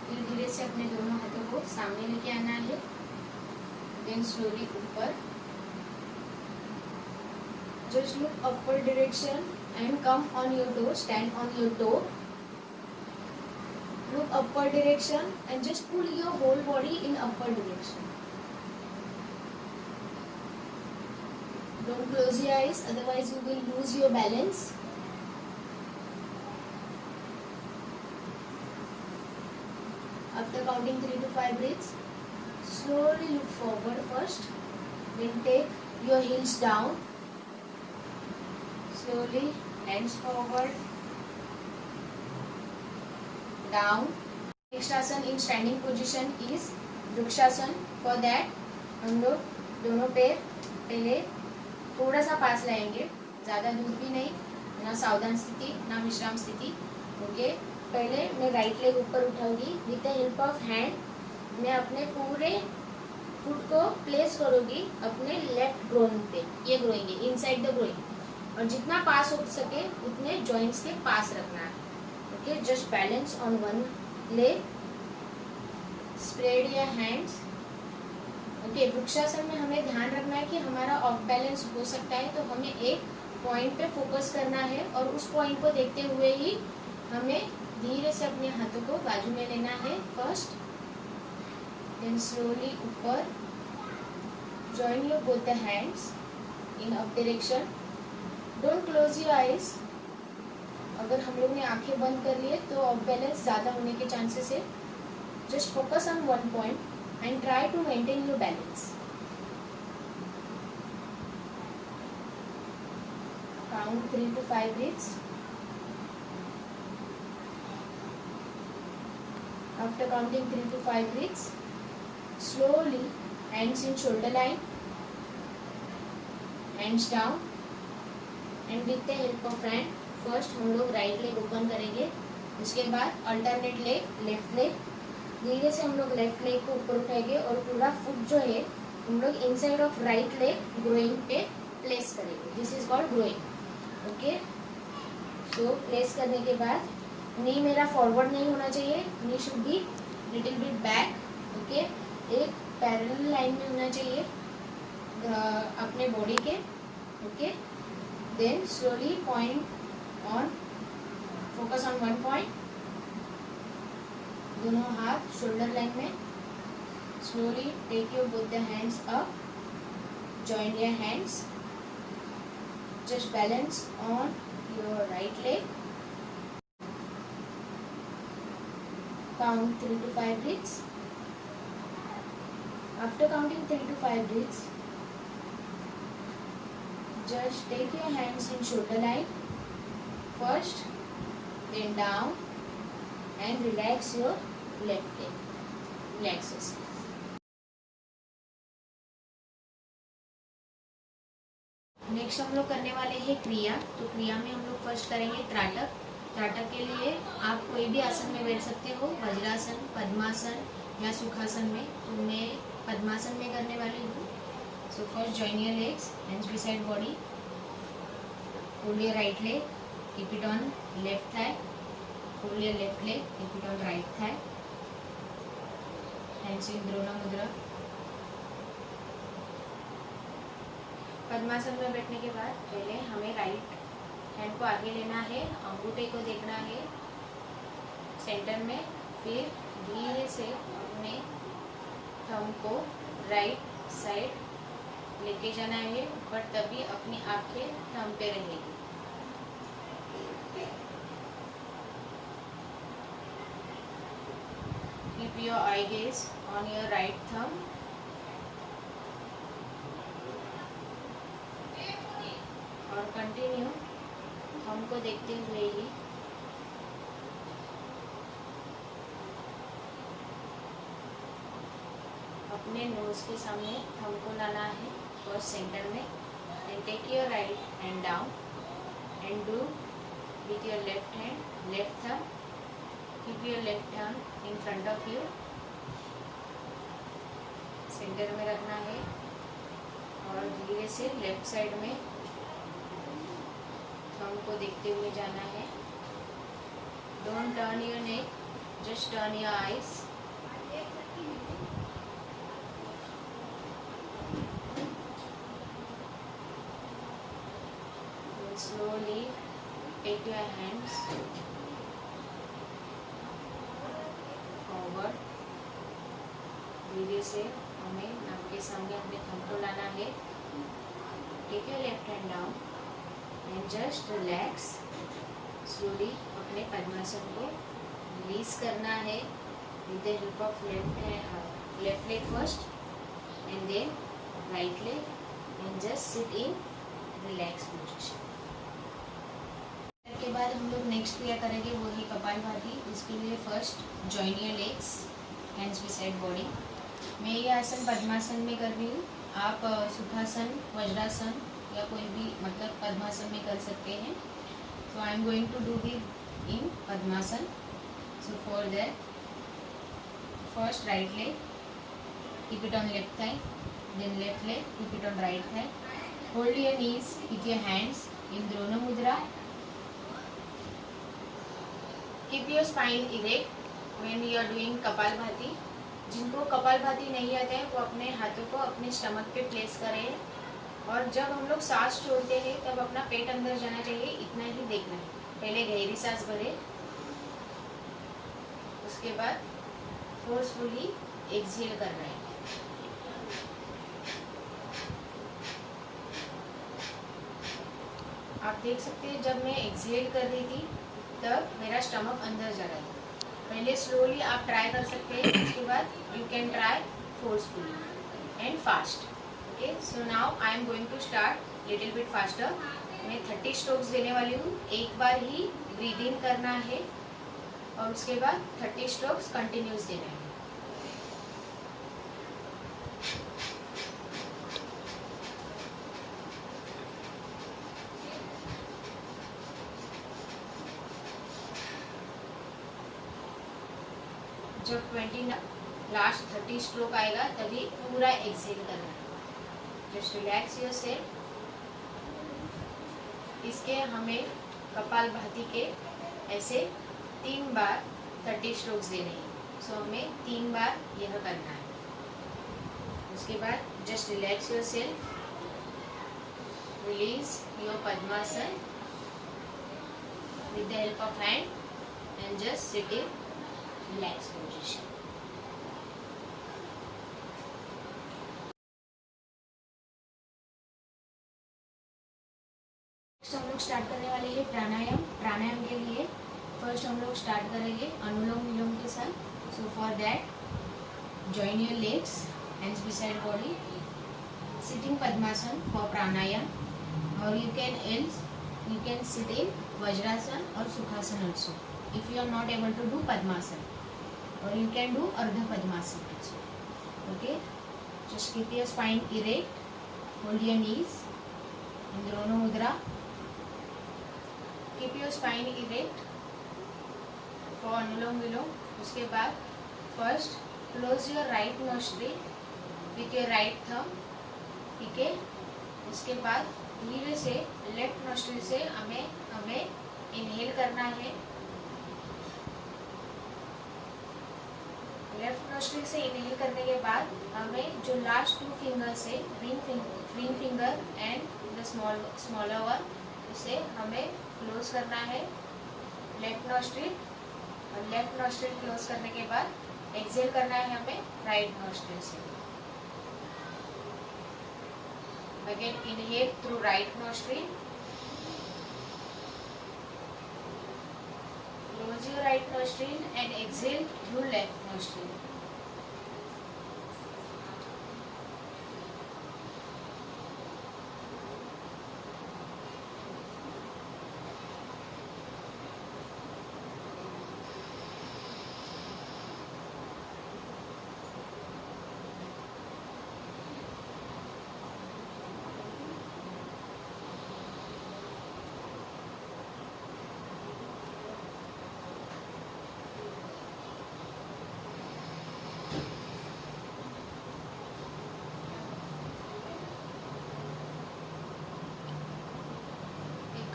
फिर धीरे से अपने दोनों हाथों को सामने लेके आना है, देन स्लोली ऊपर। Just look upward direction and come on your toe, stand on your toe. Look upward direction and just pull your whole body in upward direction. Don't close your eyes, otherwise you will lose your balance. After counting 3 to 5 breaths, slowly look forward first, then take your heels down. Slowly, hands forward, down. Next आसन in standing position is vrikshasana. For that हम लोग दोनों पैर पहले थोड़ा सा पास लाएंगे, ज़्यादा दूर भी नहीं, ना सावधान स्थिति ना विश्राम स्थिति। ओके, पहले मैं राइट लेग ऊपर उठाऊंगी with the help of hand. मैं अपने पूरे फुट को प्लेस करूँगी अपने लेफ्ट ग्रोइन पे, ये ग्रोइंग है इनसाइड द ग्रोइन, और जितना पास हो सके उतने जॉइंट्स के पास रखना है। Okay, just balance on one leg, spread your hands, okay, vrikshasana में हमें ध्यान रखना है कि हमारा ऑफ बैलेंस हो सकता है, तो हमें एक पॉइंट पे फोकस करना है और उस पॉइंट को देखते हुए ही हमें धीरे से अपने हाथों को बाजू में लेना है फर्स्ट, देन स्लोली ऊपर, join your both the hands in up direction, don't close your eyes. अगर हम लोग ने आंखें बंद कर लिए तो ऑफ बैलेंस ज़्यादा होने के चांसेस है। Just focus on one point and try to maintain your balance. Count 3 to 5 breaths. After counting 3 to 5 breaths, slowly hands in shoulder line, hands down, and with the help of hand, first हम लोग right leg open करेंगे, उसके बाद alternate leg, left leg, धीरे से हम लोग left leg को ऊपर उठाएंगे और पूरा फुट जो है हम लोग inside of right leg groin पे प्लेस करेंगे। This is called groin. Okay, so place करने के बाद नी मेरा फॉरवर्ड नहीं होना चाहिए, knee should be little bit back. Okay, एक पैरेलल लाइन में होना चाहिए अपने बॉडी के। Okay, then slowly point on, focus on one point, दोनों हाथ शोल्डर लाइन में, slowly take your both the hands up, join your hands, just balance on your right leg, count 3 to 5 breaths. After counting 3 to 5 breaths, just take your hands in shoulder line first, then down and relax your left leg. Relax yourself. Next हम लोग करने वाले हैं क्रिया। तो क्रिया में हम लोग फर्स्ट करेंगे त्राटक। त्राटक के लिए आप कोई भी आसन में बैठ सकते हो, वज्रासन, पद्मासन या सुखासन में। तो मैं पद्मासन में करने वाली हूँ। So first join your legs, hands beside body, hold your right leg, keep it on left thigh, hold your left leg, keep it on right thigh, hands in Drona mudra. Padmasana में बैठने के बाद पहले हमें राइट हैंड को आगे लेना है, अंगूठे को देखना है सेंटर में, फिर धीरे से अपने थंब को राइट साइड लेके जाना है, पर तभी अपनी आंखें थंब पे रहेगी। Keep your I gauge on your right thumb, और कंटिन्यू हमको देखते हुए ही अपने नोज के सामने हमको लाना है फर्स्ट सेंटर में, and take your right hand down and do with your left hand left thumb, keep your left hand in front of you, centre में रखना है और धीरे से लेफ्ट साइड में थंब को देखते हुए जाना है। Don't turn your neck, just turn your eyes. Slowly take your hands forward, धीरे से हमें नाक के सामने अपने थंब को लाना है। Take your left hand down and just relax. Slowly अपने पद्मासन को रिलीज करना है with the help of left leg first and then right leg, and just sit in relax position. के बाद हम लोग नेक्स्ट क्रिया करेंगे, वो है कपालभाति। इसके लिए first join your legs, hands beside body. मैं ये आसन पद्मासन में कर रही हूँ, आप सुखासन, वज्रासन या कोई भी मतलब पद्मासन में कर सकते हैं। So I am going to do it in Padmasana. So for that first right leg, keep it on left thigh, then left leg, keep it on right thigh, hold your knees with your hands in Drona mudra, keep your spine erect when you are doing Kapalbhati, जिनको कपालभाति नहीं आते हैं वो अपने हाथों को अपने स्टमक पे प्लेस करें और जब हम लोग सांस छोड़ते हैं तब अपना पेट अंदर जाना चाहिए, इतना ही देखना है। पहले गहरी सांस भरे, उसके बाद फोर्सफुली एक्सहेल करना है। आप देख सकते हैं जब मैं एक्सहेल कर रही थी तब मेरा स्टमक अंदर जा रहा था। पहले स्लोली आप ट्राई कर सकते हैं, उसके बाद you can try forcefully and fast. Okay, so now I am going to start little bit faster. मैं 30 स्ट्रोक्स देने वाली हूँ। एक बार ही ब्रीद इन करना है और उसके बाद 30 स्ट्रोक्स कंटिन्यूस देना है। जब 20 लास्ट 30 स्ट्रोक आएगा तभी पूरा एक्सहेल करना है। Just relax yourself. इसके हमें कपालभाति के ऐसे 3 बार 30 स्ट्रोक्स देने हैं। सो हमें 3 बार यह करना है। उसके बाद just relax yourself, release your padmasana with the help of hand and just sit in relaxed position. हम लोग स्टार्ट करने वाले हैं प्राणायाम। प्राणायाम के लिए फर्स्ट हम लोग स्टार्ट करेंगे अनुलोम विलोम के साथ। So for that join your legs, hands beside body, sitting Padmasana for Pranayama. और you can sit in Vajrasana और Sukhasana also if you are not able to do padmasan, or you can do ardha padmasan also. Okay, just keep your spine erect, hold your knees in Drona Mudra. Keep your spine erect for Anulom Vilom. उसके बाद first close your right nostril with your right thumb. ठीक है, उसके बाद धीरे से left nostril से हमें इनहेल करना है। लेफ्ट नोस्ट्रिल से इनहेल करने के बाद हमें जो लास्ट 2 फिंगर्स है, ring finger and the smaller one, उसे हमें क्लोज करना है लेफ्ट नोस्ट्रिल। और लेफ्ट नोस्ट्रिल क्लोज करने के बाद एक्सहेल करना है हमें राइट नोस्ट्रिल से। Again inhale through right nostril, close your right nostril and exhale through left nostril.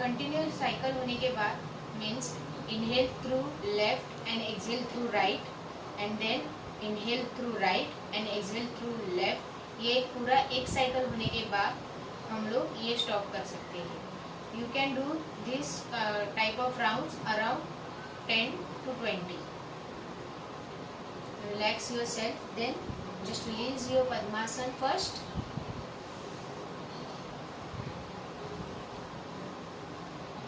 Continuous cycle होने के बाद means inhale through left and exhale through right and then inhale through right and exhale through left, ये पूरा एक cycle होने के बाद हम लोग ये स्टॉप कर सकते हैं। You can do this type of rounds around 10 to 20. Relax yourself, then just release your Padmasan first.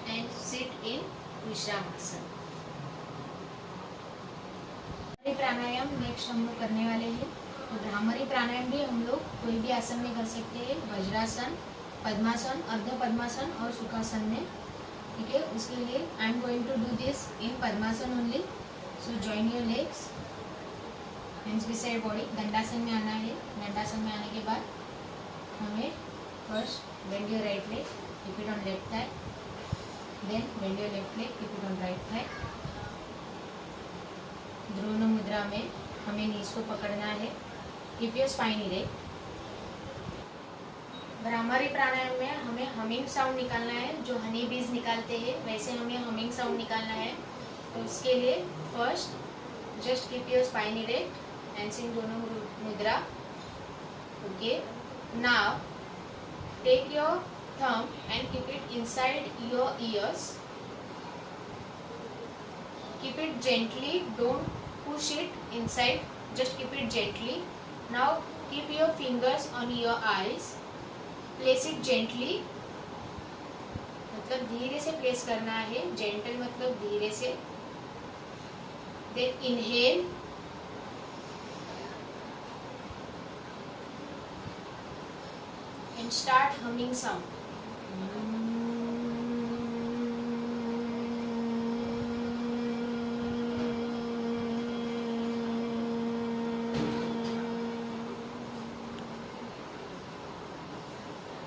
And sit in Vishramasana. प्राणायाम नेक्स्ट हम लोग करने वाले हैं। तो भ्रामरी प्राणायाम भी हम लोग कोई भी आसन में कर सकते हैं, वज्रासन, पद्मासन, अर्ध पद्मासन और सुखासन में। ठीक है, उसके लिए I am going to do this in Padmasana only. So join your legs, hands beside body. दंडासन में आना है। दंडासन में आने के बाद हमें first bend your right leg, keep it on left thigh, then bend your left leg, keep it on right thigh. द्रोण मुद्रा में हमें नीज को पकड़ना है। Keep your spine erect. भ्रामरी प्राणायाम में हमें हमिंग साउंड निकालना है, जो हनी बीज निकालते हैं वैसे हमें हमिंग साउंड निकालना है। तो उसके लिए first just keep your spine erect, hands in dono mudra. Okay, now take your thumb and keep it inside your ears. Keep it gently, don't push it inside, just keep it gently. Now keep your fingers on your eyes, place it gently, मतलब धीरे से place करना है, gentle मतलब धीरे से. Then inhale and start humming sound.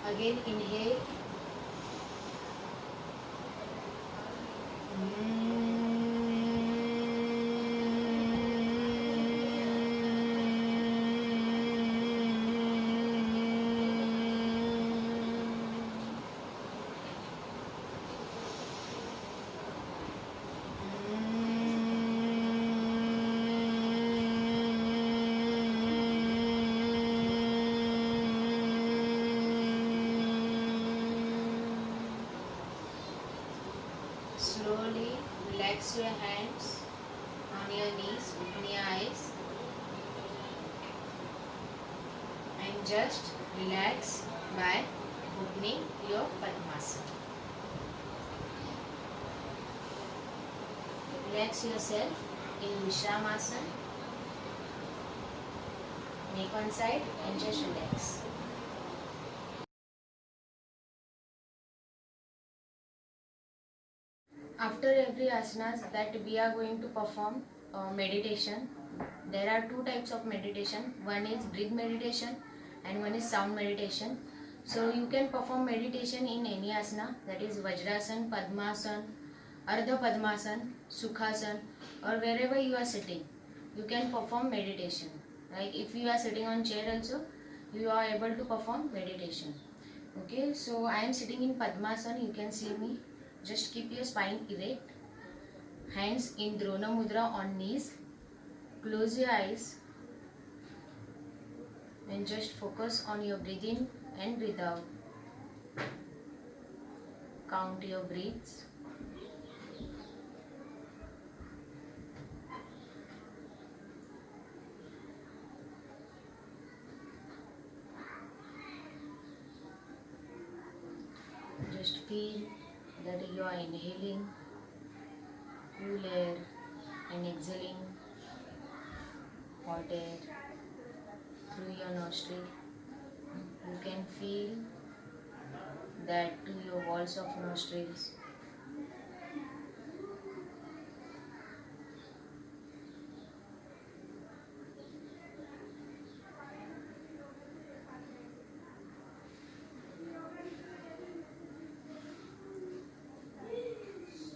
Again inhale. Slowly relax your hands on your knees, open your eyes and just relax by opening your Padmasana. Relax yourself in Vishramasana. Make one side and just relax. After every asanas that we are going to perform meditation. There are two types of meditation. One is breath meditation and one is sound meditation. So you can perform meditation in any asana, that is Vajrasana, Padmasana, Ardha Padmasana, Sukhasana, or wherever you are sitting. You can perform meditation. Like if you are sitting on chair also, you are able to perform meditation. Okay, so I am sitting in Padmasana. You can see me. Just keep your spine erect, hands in Drona Mudra on knees, close your eyes and just focus on your breathe in and breathe out. Count your breaths. Just feel that you are inhaling cool air and exhaling hot air through your nostril. You can feel that to your walls of nostrils.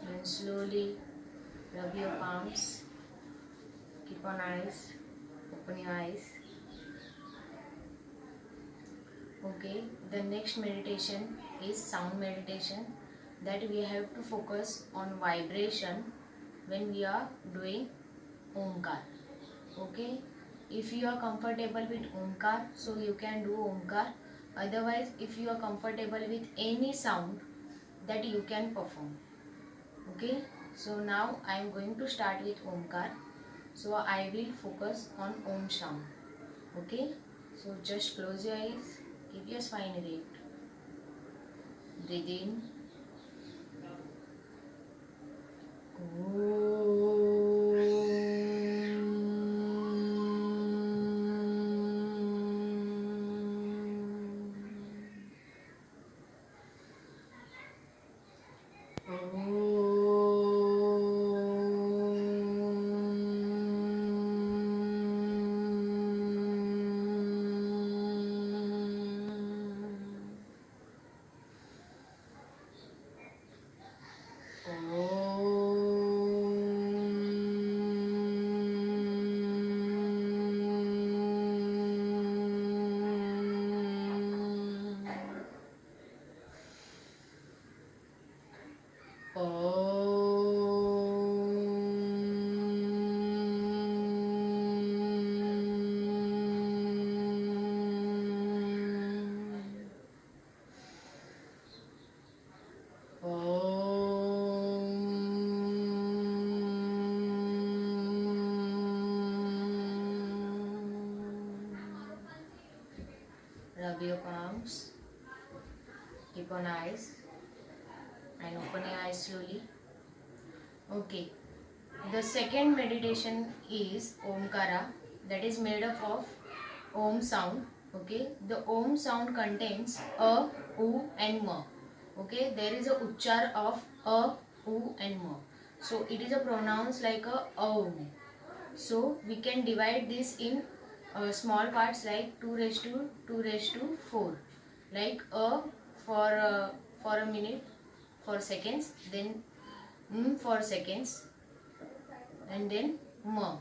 And slowly rub your palms. Keep on eyes. Open your eyes. Okay, the next meditation is sound meditation, that we have to focus on vibration when we are doing Omkar. Okay, if you are comfortable with Omkar, so you can do Omkar. Otherwise, if you are comfortable with any sound, that you can perform. Okay, so now I am going to start with Omkar. So I will focus on Om sound. Okay, so just close your eyes. Keep your spine erect. Breathe in. Click on eyes and open your eyes slowly. Okay. The second meditation is Omkara, that is made up of Om sound. Okay. The Om sound contains A, U and M. Okay. There is a uchar of A, U and M. So it is a pronounced like a Om. So we can divide this in small parts like 2 raised to 2 raised to 4. Like A for a minute, for seconds, then for seconds, and then M